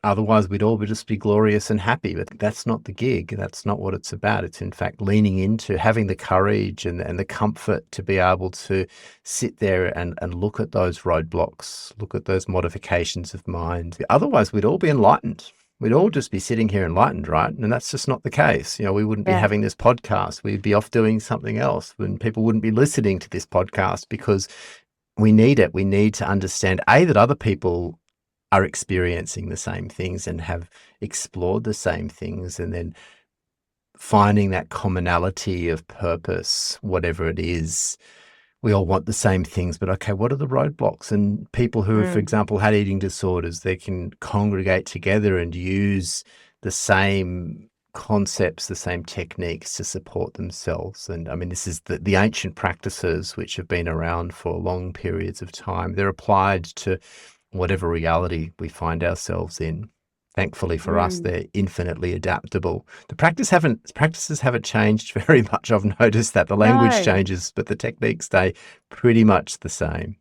B: otherwise we'd all just be glorious and happy. But that's not the gig. That's not what it's about. It's in fact leaning into having the courage and the comfort to be able to sit there and look at those roadblocks, look at those modifications of mind. Otherwise we'd all be enlightened. We'd all just be sitting here enlightened, right? And that's just not the case. You know, we wouldn't be having this podcast. We'd be off doing something else, when people wouldn't be listening to this podcast, because we need it. We need to understand, that other people are experiencing the same things and have explored the same things, and then finding that commonality of purpose, whatever it is. We all want the same things, but okay, what are the roadblocks? And people who have, for example, had eating disorders, they can congregate together and use the same concepts, the same techniques to support themselves. And I mean, this is the ancient practices which have been around for long periods of time. They're applied to whatever reality we find ourselves in. Thankfully for us, they're infinitely adaptable. The practices haven't changed very much. I've noticed that the language changes, but the techniques stay pretty much the same.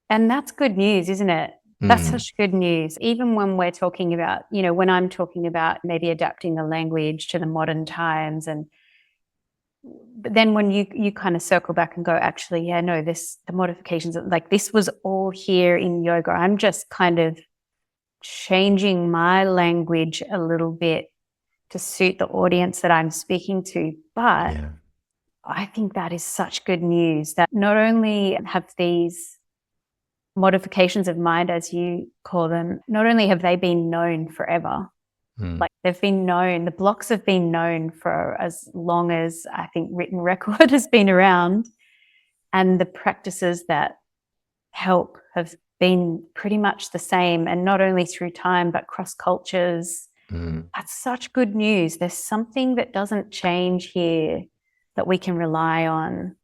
A: And that's good news, isn't it? That's such good news. Even when we're talking about, when I'm talking about maybe adapting the language to the modern times, but then when you kind of circle back and go, actually, the modifications, like this was all here in yoga. I'm just kind of changing my language a little bit to suit the audience that I'm speaking to. But I think that is such good news, that not only have these modifications of mind, as you call them, not only have they been known forever, like they've been known, the blocks have been known for as long as I think written record has been around, and the practices that help have been pretty much the same, and not only through time but cross cultures. That's such good news. There's something that doesn't change here that we can rely on.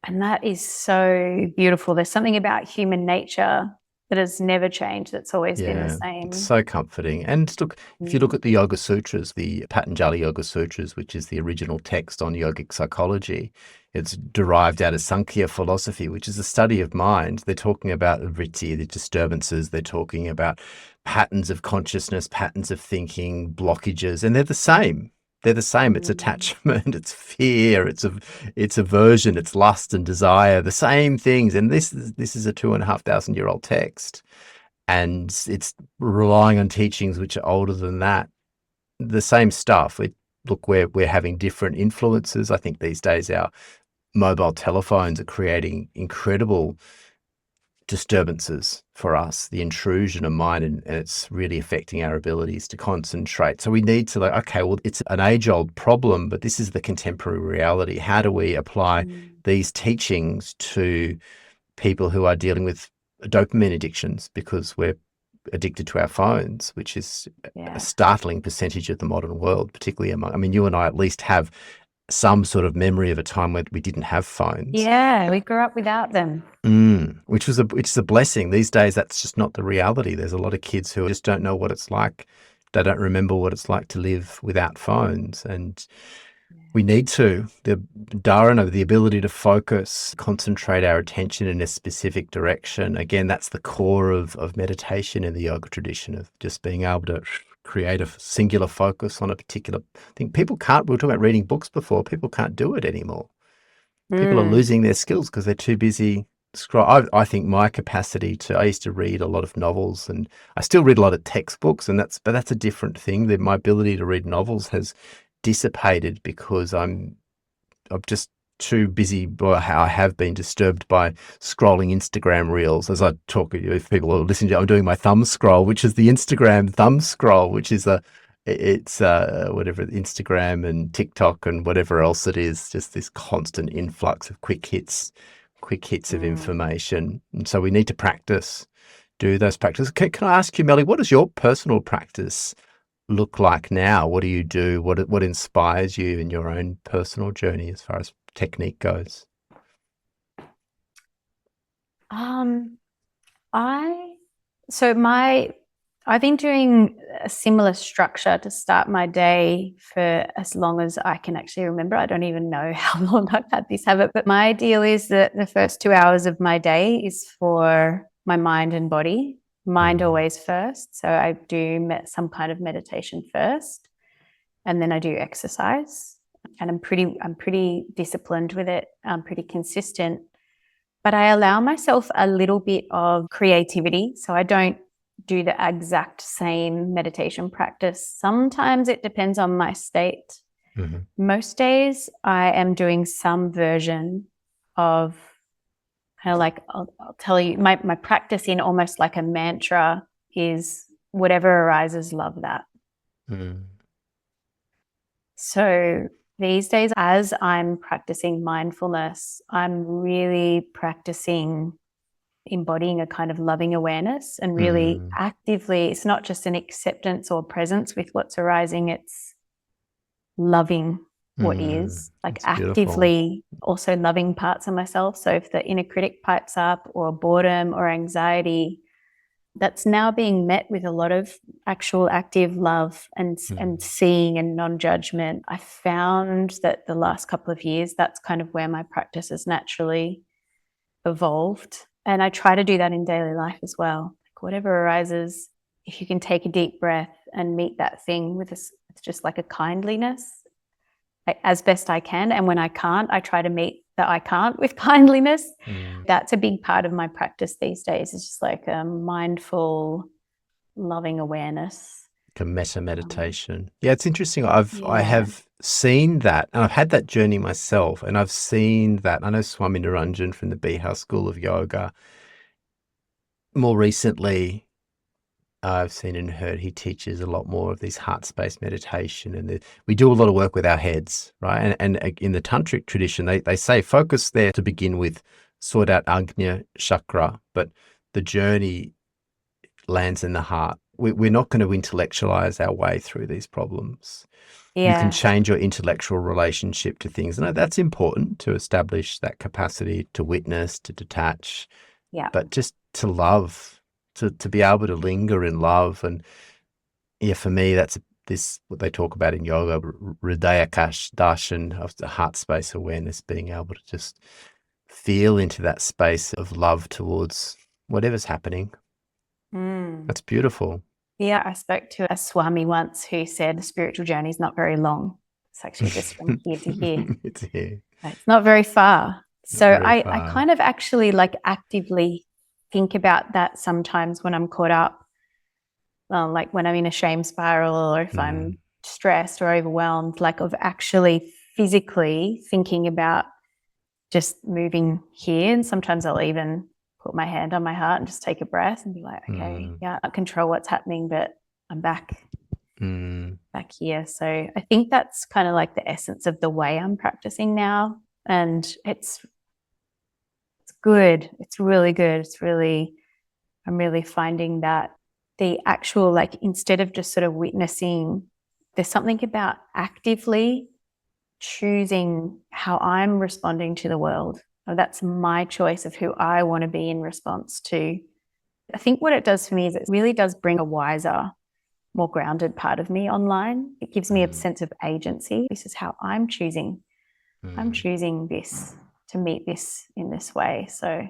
A: And that is so beautiful. There's something about human nature that has never changed. That's always been the
B: Yeah,
A: same.
B: it's so comforting. And look, if you look at the Yoga Sutras, the Patanjali Yoga Sutras, which is the original text on yogic psychology, it's derived out of Sankhya philosophy, which is the study of mind. They're talking about vritti, the disturbances. They're talking about patterns of consciousness, patterns of thinking, blockages, and they're the same. They're the same. It's attachment, it's fear, it's aversion, it's lust and desire. The same things. And this is a 2,500-year-old text, and it's relying on teachings which are older than that. The same stuff. Look, we're having different influences. I think these days our mobile telephones are creating incredible disturbances for us, the intrusion of mind, and it's really affecting our abilities to concentrate. So we need to okay, well, it's an age-old problem, but this is the contemporary reality. How do we apply these teachings to people who are dealing with dopamine addictions, because we're addicted to our phones, which is a startling percentage of the modern world, particularly among, you and I at least have some sort of memory of a time where we didn't have phones.
A: Yeah, we grew up without them.
B: Which is a blessing. These days, that's just not the reality. There's a lot of kids who just don't know what it's like. They don't remember what it's like to live without phones. And we need to. The dharana, the ability to focus, concentrate our attention in a specific direction. Again, that's the core of meditation in the yoga tradition, of just being able to create a singular focus on a particular thing. People can't, we were talking about reading books before, people can't do it anymore. People are losing their skills because they're too busy scroll. I think my capacity I used to read a lot of novels, and I still read a lot of textbooks, but that's a different thing. That my ability to read novels has dissipated because I'm just too busy. I have been disturbed by scrolling Instagram reels. As I talk, if people are listening to, I'm doing my thumb scroll, which is the Instagram thumb scroll, which is whatever, Instagram and TikTok and whatever else it is, just this constant influx of quick hits of information. And so we need to do those practices. Can I ask you, Melli, what does your personal practice look like now? What do you do? What inspires you in your own personal journey as far as technique goes?
A: I've been doing a similar structure to start my day for as long as I can actually remember. I don't even know how long I've had this habit, but my ideal is that the first 2 hours of my day is for my mind and body. Mind always first. So I do some kind of meditation first, and then I do exercise. And I'm pretty disciplined with it. I'm pretty consistent, but I allow myself a little bit of creativity. So I don't do the exact same meditation practice. Sometimes it depends on my state. Most days I am doing some version of kind of like, I'll tell you, my practice in almost like a mantra is whatever arises, love that. So these days, as I'm practicing mindfulness, I'm really practicing embodying a kind of loving awareness and really actively, it's not just an acceptance or presence with what's arising, it's loving what is, like actively also loving parts of myself. So if the inner critic pipes up, or boredom or anxiety, that's now being met with a lot of actual active love and seeing and non-judgment. I found that the last couple of years, that's kind of where my practice has naturally evolved. And I try to do that in daily life as well. Like whatever arises, if you can take a deep breath and meet that thing with it's just like a kindliness, as best I can. And when I can't, I try to meet that I can't with kindliness. That's a big part of my practice these days. It's just like a mindful, loving awareness.
B: Like a meta meditation. Yeah, it's interesting. I have seen that, and I've had that journey myself, and I've seen that. I know Swami Niranjan from the Bihar School of Yoga. More recently, I've seen and heard he teaches a lot more of this heart space meditation, and we do a lot of work with our heads, right? And in the tantric tradition, they say focus there to begin with, sort out Agnya chakra, but the journey lands in the heart. We're not going to intellectualize our way through these problems. You can change your intellectual relationship to things. And that's important to establish that capacity to witness, to detach, but just to love to be able to linger in love. And yeah, for me, that's this what they talk about in yoga, Hridayakash darshan, of the heart space awareness, being able to just feel into that space of love towards whatever's happening. That's beautiful.
A: Yeah, I spoke to a Swami once who said the spiritual journey is not very long. It's actually just from here to here.
B: It's here.
A: It's not very far.
B: Not
A: So
B: very
A: I
B: far.
A: kind of actually like actively think about that sometimes when I'm caught up, like when I'm in a shame spiral or if I'm stressed or overwhelmed, like of actually physically thinking about just moving here. And sometimes I'll even put my hand on my heart and just take a breath and be like, okay, yeah, I can't control what's happening, but I'm back here. So I think that's kind of like the essence of the way I'm practicing now. And it's good. It's really good. I'm really finding that the actual, like, instead of just sort of witnessing, there's something about actively choosing how I'm responding to the world. That's my choice of who I want to be in response to. I think what it does for me is it really does bring a wiser, more grounded part of me online. It gives me a sense of agency. This is how I'm choosing. I'm choosing this, to meet this in this way. So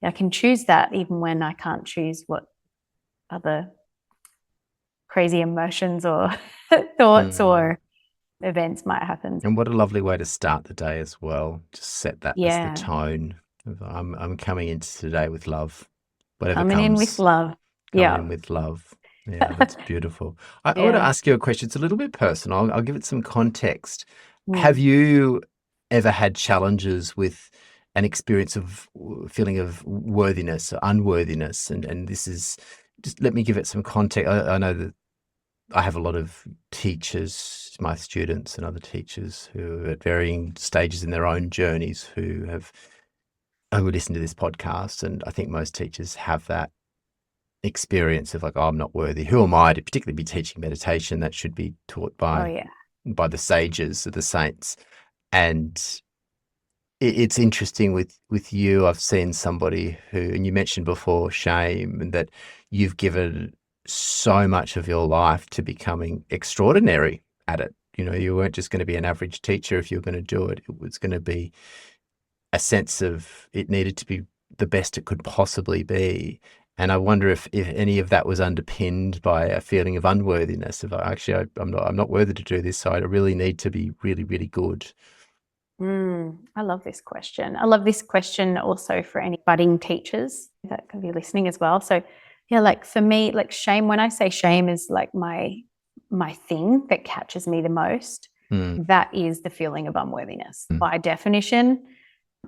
A: I can choose that even when I can't choose what other crazy emotions or thoughts or events might happen.
B: And what a lovely way to start the day as well. Just set that as the tone. I'm coming into today with love. Whatever
A: coming
B: comes.
A: in with love.
B: Coming in with love. Yeah, that's beautiful. I want to ask you a question. It's a little bit personal. I'll give it some context. Have you ever had challenges with an experience of feeling of worthiness or unworthiness? And this is, just let me give it some context. I know that I have a lot of teachers, my students and other teachers who are at varying stages in their own journeys who listen to this podcast. And I think most teachers have that experience of like, oh, I'm not worthy. Who am I to particularly be teaching meditation? That should be taught by the sages, the saints. And it's interesting with you. I've seen somebody who, and you mentioned before shame, and that you've given so much of your life to becoming extraordinary at it. You know, you weren't just going to be an average teacher if you were going to do it. It was going to be a sense of it needed to be the best it could possibly be. And I wonder if any of that was underpinned by a feeling of unworthiness. Of actually, I'm not worthy to do this, so I really need to be really, really good.
A: I love this question. I love this question also for any budding teachers that can be listening as well. So yeah, like for me, like shame, when I say shame is like my thing that catches me the most, that is the feeling of unworthiness. By definition,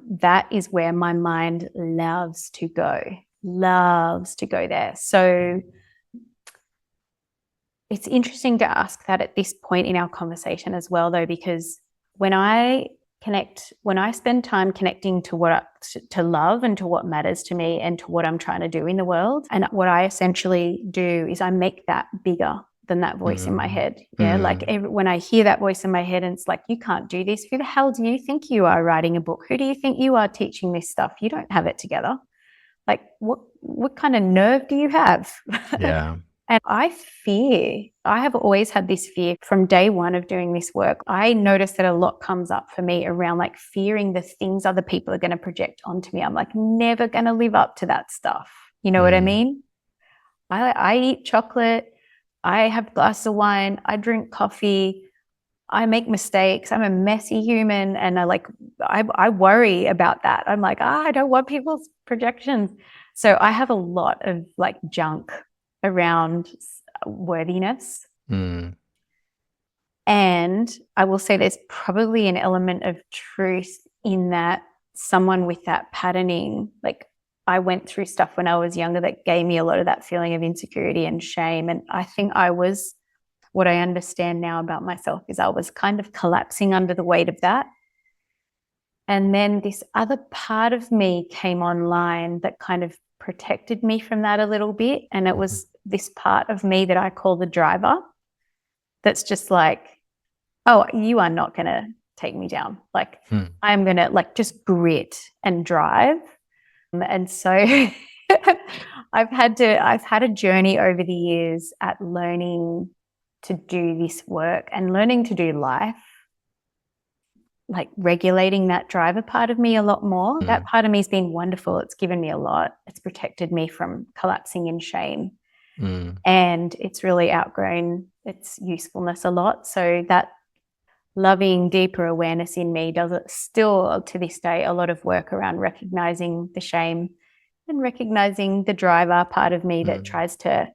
A: that is where my mind loves to go there. So it's interesting to ask that at this point in our conversation as well, though, because when I spend time connecting to to love and to what matters to me and to what I'm trying to do in the world, and what I essentially do is I make that bigger than that voice in my head. Yeah, like when I hear that voice in my head and it's like, you can't do this. Who the hell do you think you are writing a book? Who do you think you are teaching this stuff? You don't have it together. Like what kind of nerve do you have?
B: Yeah.
A: And I have always had this fear from day one of doing this work. I notice that a lot comes up for me around like fearing the things other people are going to project onto me. I'm like never going to live up to that stuff. You know what I mean? I eat chocolate. I have a glass of wine. I drink coffee. I make mistakes. I'm a messy human. And I worry about that. I'm like, I don't want people's projections. So I have a lot of like junk around worthiness. And I will say there's probably an element of truth in that. Someone with that patterning, like I went through stuff when I was younger that gave me a lot of that feeling of insecurity and shame. And I think what I understand now about myself is I was kind of collapsing under the weight of that. And then this other part of me came online that kind of protected me from that a little bit. And it was this part of me that I call the driver. That's just like, oh, you are not going to take me down. Like I'm going to like just grit and drive. And so I've had a journey over the years at learning to do this work and learning to do life, like regulating that driver part of me a lot more. That part of me has been wonderful. It's given me a lot. It's protected me from collapsing in shame. And it's really outgrown its usefulness a lot. So that loving, deeper awareness in me does it still to this day, a lot of work around recognizing the shame and recognizing the driver part of me that tries to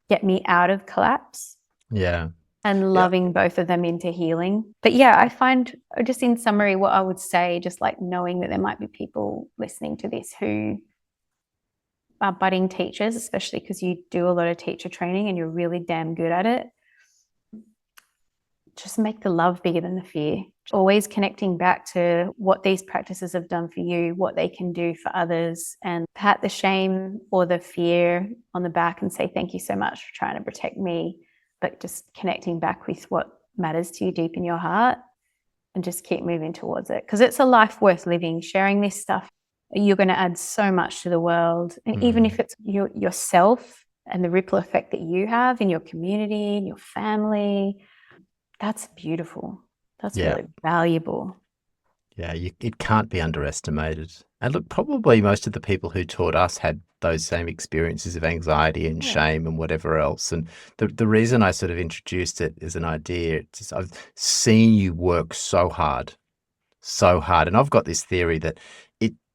A: get me out of collapse.
B: Yeah.
A: And loving both of them into healing. But yeah, I find, just in summary, what I would say, just like knowing that there might be people listening to this who are budding teachers, especially because you do a lot of teacher training and you're really damn good at it. Just make the love bigger than the fear. Always connecting back to what these practices have done for you, what they can do for others, and pat the shame or the fear on the back and say, thank you so much for trying to protect me. But just connecting back with what matters to you deep in your heart and just keep moving towards it. Because it's a life worth living. Sharing this stuff, you're going to add so much to the world. And even if it's yourself and the ripple effect that you have in your community, in your family, that's beautiful. That's really valuable.
B: Yeah, it can't be underestimated. And look, probably most of the people who taught us had those same experiences of anxiety and shame and whatever else. And the reason I sort of introduced it as an idea, it's just, I've seen you work so hard. And I've got this theory that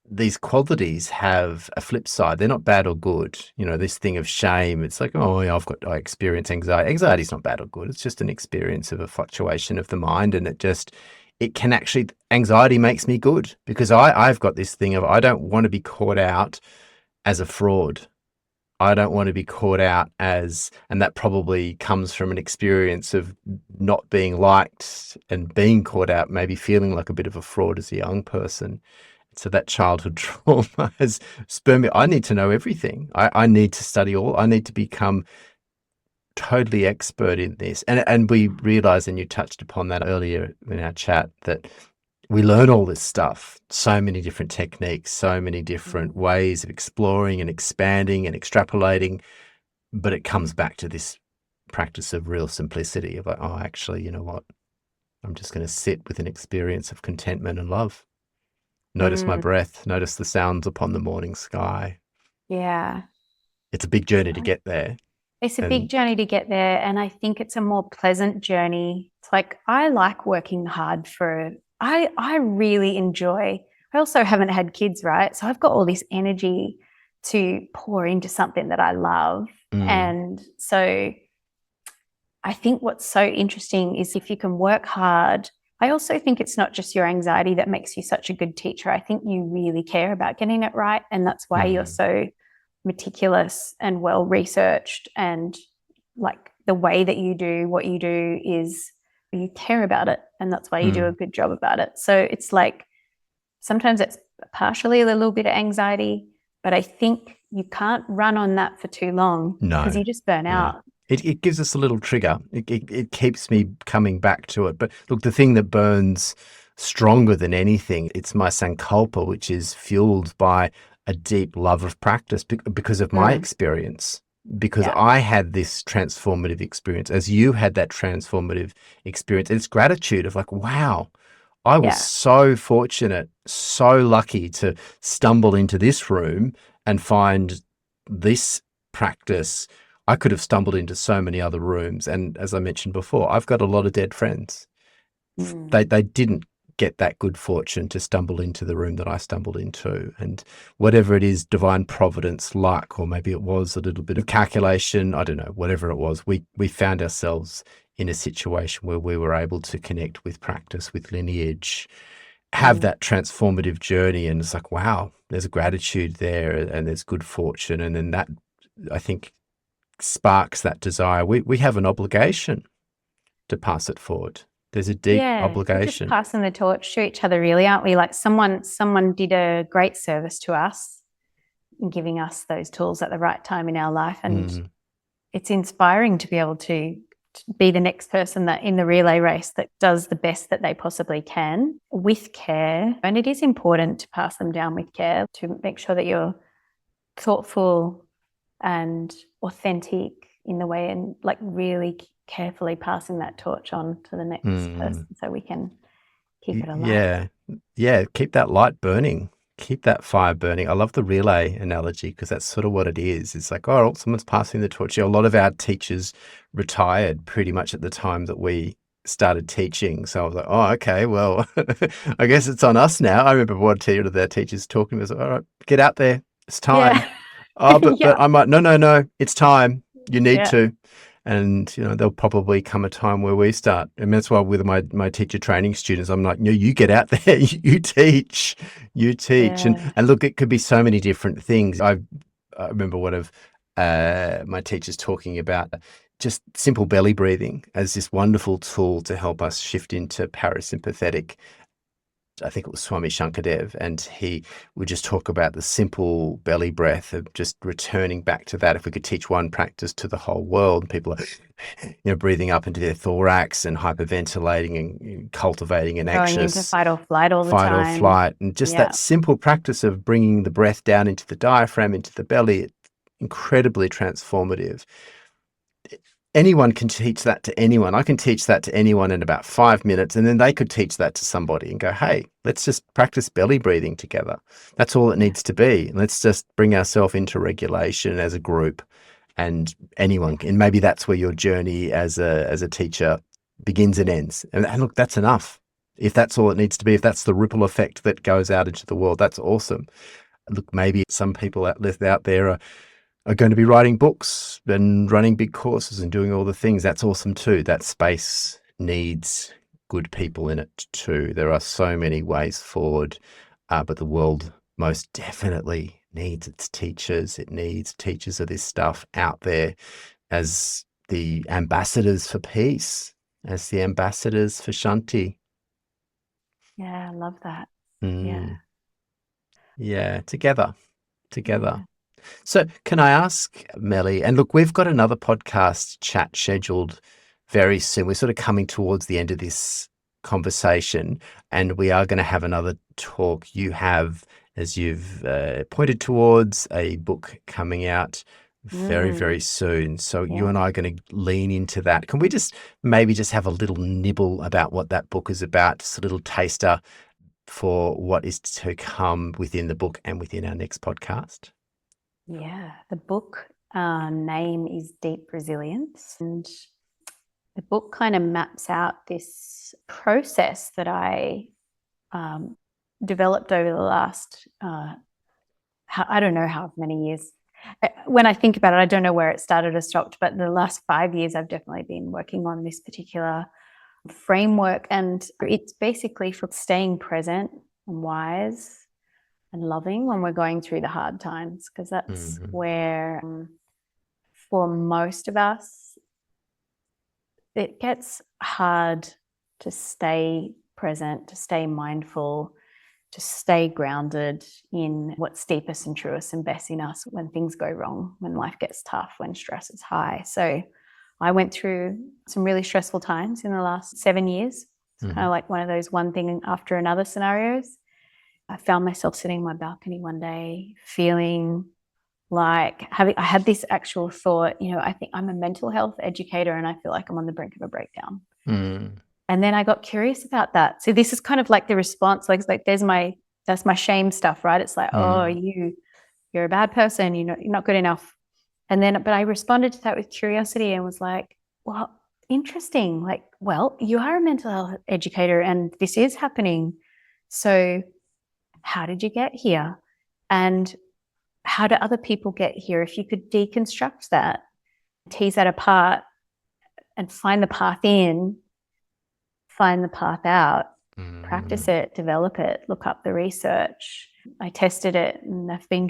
B: these qualities have a flip side. They're not bad or good. You know, this thing of shame, it's like, oh, yeah, I experience anxiety. Anxiety is not bad or good. It's just an experience of a fluctuation of the mind. And it can actually, anxiety makes me good because I've got this thing of, I don't want to be caught out as a fraud. I don't want to be caught out as, and that probably comes from an experience of not being liked and being caught out, maybe feeling like a bit of a fraud as a young person. So that childhood trauma has spurred me. I need to know everything. I need to study all. I need to become totally expert in this. And we realized, and you touched upon that earlier in our chat, that we learn all this stuff, so many different techniques, so many different ways of exploring and expanding and extrapolating. But it comes back to this practice of real simplicity of like, oh, actually, you know what? I'm just going to sit with an experience of contentment and love. Notice my breath, notice the sounds upon the morning sky.
A: Yeah.
B: It's a big journey to get there.
A: It's a big journey to get there. And I think it's a more pleasant journey. It's like, I like working hard I really enjoy, I also haven't had kids, right? So I've got all this energy to pour into something that I love. And so I think what's so interesting is if you can work hard. I also think it's not just your anxiety that makes you such a good teacher. I think you really care about getting it right. And that's why you're so meticulous and well researched. And like the way that you do what you do is you care about it. And that's why you do a good job about it. So it's like sometimes it's partially a little bit of anxiety, but I think you can't run on that for too long because you just burn out.
B: It gives us a little trigger. It keeps me coming back to it. But look, the thing that burns stronger than anything, it's my sankalpa, which is fueled by a deep love of practice because of my experience. Because I had this transformative experience, as you had that transformative experience. It's gratitude of like, wow, I was so fortunate, so lucky to stumble into this room and find this practice. I could have stumbled into so many other rooms. And as I mentioned before, I've got a lot of dead friends. They didn't get that good fortune to stumble into the room that I stumbled into. And whatever it is, divine providence, luck, or maybe it was a little bit of calculation, I don't know, whatever it was, we found ourselves in a situation where we were able to connect with practice, with lineage, have that transformative journey. And it's like, wow, there's a gratitude there and there's good fortune. And then that, I think, sparks that desire. We have an obligation to pass it forward. There's a deep obligation.
A: We're just passing the torch to each other, really, aren't we? Like someone did a great service to us in giving us those tools at the right time in our life. And it's inspiring to be able to be the next person that in the relay race that does the best that they possibly can with care. And it is important to pass them down with care, to make sure that you're thoughtful and authentic in the way, and like really carefully passing that torch on to the next person so we can keep it alive.
B: Yeah. Keep that light burning. Keep that fire burning. I love the relay analogy because that's sort of what it is. It's like, oh, someone's passing the torch. A lot of our teachers retired pretty much at the time that we started teaching. So I was like, oh, okay, well, I guess it's on us now. I remember one of their teachers talking to us, all right, get out there. It's time.
A: Yeah.
B: Oh, but
A: Yeah.
B: I'm like, no, it's time. You need
A: Yeah.
B: to. And, there'll probably come a time where we start. And that's why with my teacher training students, I'm like, no, you get out there, you teach.
A: Yeah.
B: And look, it could be so many different things. I remember one of my teachers talking about just simple belly breathing as this wonderful tool to help us shift into parasympathetic. I think it was Swami Shankadev, and he would just talk about the simple belly breath of just returning back to that. If we could teach one practice to the whole world, people are, breathing up into their thorax and hyperventilating and cultivating an
A: Going into
B: anxious
A: fight or flight all the
B: fight or
A: time.
B: flight. And just
A: Yeah.
B: that simple practice of bringing the breath down into the diaphragm, into the belly, it's incredibly transformative. Anyone can teach that to anyone. I can teach that to anyone in about 5 minutes, and then they could teach that to somebody and go, hey, let's just practice belly breathing together. That's all it needs to be. Let's just bring ourselves into regulation as a group, and anyone can. And maybe that's where your journey as a teacher begins and ends. And look, that's enough. If that's all it needs to be, if that's the ripple effect that goes out into the world, that's awesome. Look, maybe some people out there are going to be writing books and running big courses and doing all the things. That's awesome too. That space needs good people in it too. There are so many ways forward, but the world most definitely needs its teachers. It needs teachers of this stuff out there as the ambassadors for peace, as the ambassadors for Shanti.
A: Yeah, I love that.
B: Mm.
A: Yeah.
B: Yeah, together.
A: Yeah.
B: So can I ask, Melli, and look, we've got another podcast chat scheduled very soon. We're sort of coming towards the end of this conversation, and we are going to have another talk. You have, as you've pointed towards, a book coming out very, very soon. So you
A: Yeah.
B: and I are going to lean into that. Can we just maybe just have a little nibble about what that book is about, just a little taster for what is to come within the book and within our next podcast?
A: Yeah. The book name is Deep Resilience. And the book kind of maps out this process that I developed over the last, I don't know how many years. When I think about it, I don't know where it started or stopped, but the last 5 years, I've definitely been working on this particular framework. And it's basically for staying present and wise and loving when we're going through the hard times, because that's where, for most of us, it gets hard to stay present, to stay mindful, to stay grounded in what's deepest and truest and best in us when things go wrong, when life gets tough, when stress is high. So I went through some really stressful times in the last 7 years. It's kind of like one of those one thing after another scenarios. I found myself sitting on my balcony one day feeling like I had this actual thought, I think I'm a mental health educator and I feel like I'm on the brink of a breakdown. And then I got curious about that. So this is kind of like the response, like that's my shame stuff, right? It's like, oh, you're a bad person, you're not good enough. But I responded to that with curiosity and was like, well, interesting. Like, well, you are a mental health educator and this is happening. So how did you get here? And how do other people get here? If you could deconstruct that, tease that apart and find the path in, find the path out, practice it, develop it, look up the research. I tested it and I've been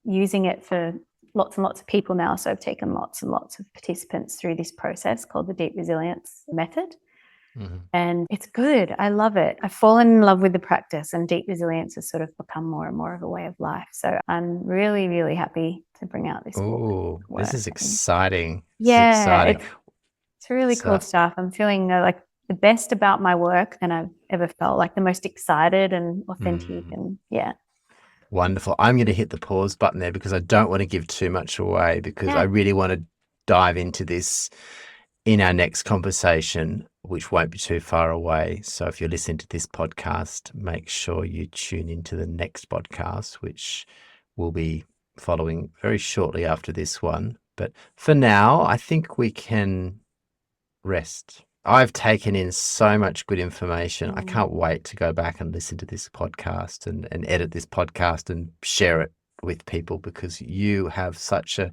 A: using it for lots and lots of people now. So I've taken lots and lots of participants through this process called the Deep Resilience Method. And it's good. I love it. I've fallen in love with the practice, and deep resilience has sort of become more and more of a way of life. So I'm really, really happy to bring out this book.
B: Oh, this is exciting.
A: Yeah,
B: it's exciting.
A: It's really cool stuff. I'm feeling like the best about my work than I've ever felt, like the most excited and authentic. And yeah.
B: Wonderful. I'm going to hit the pause button there because I don't want to give too much away, because I
A: Yeah.
B: really want to dive into this in our next conversation, which won't be too far away. So if you're listening to this podcast, make sure you tune into the next podcast, which will be following very shortly after this one. But for now, I think we can rest. I've taken in so much good information. I
A: Mm.
B: can't wait to go back and listen to this podcast and edit this podcast and share it with people, because you have such a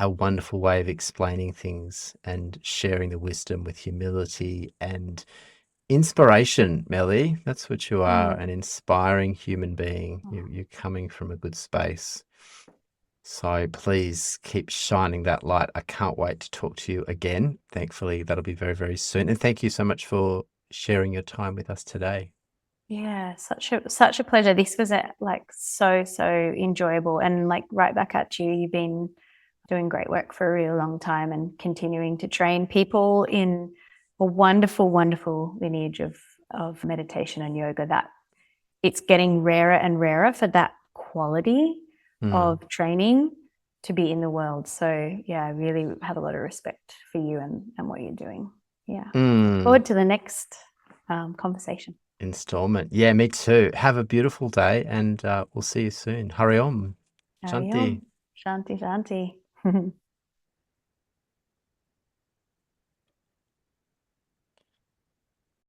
B: wonderful way of explaining things and sharing the wisdom with humility and inspiration, Melli. That's what you are,
A: Mm.
B: an inspiring human being.
A: Oh,
B: You're coming from a good space. So please keep shining that light. I can't wait to talk to you again. Thankfully, that'll be very, very soon. And thank you so much for sharing your time with us today.
A: yeah, such a pleasure. This was so enjoyable, and like right back at you. You've been doing great work for a really long time and continuing to train people in a wonderful, wonderful lineage of meditation and yoga, that it's getting rarer and rarer for that quality
B: Mm.
A: of training to be in the world. So yeah, I really have a lot of respect for you and what you're doing. Yeah.
B: Mm.
A: Forward to the next conversation.
B: Installment. Yeah, me too. Have a beautiful day, and we'll see you soon. Hari Om.
A: Hariom.
B: Shanti.
A: Shanti Shanti.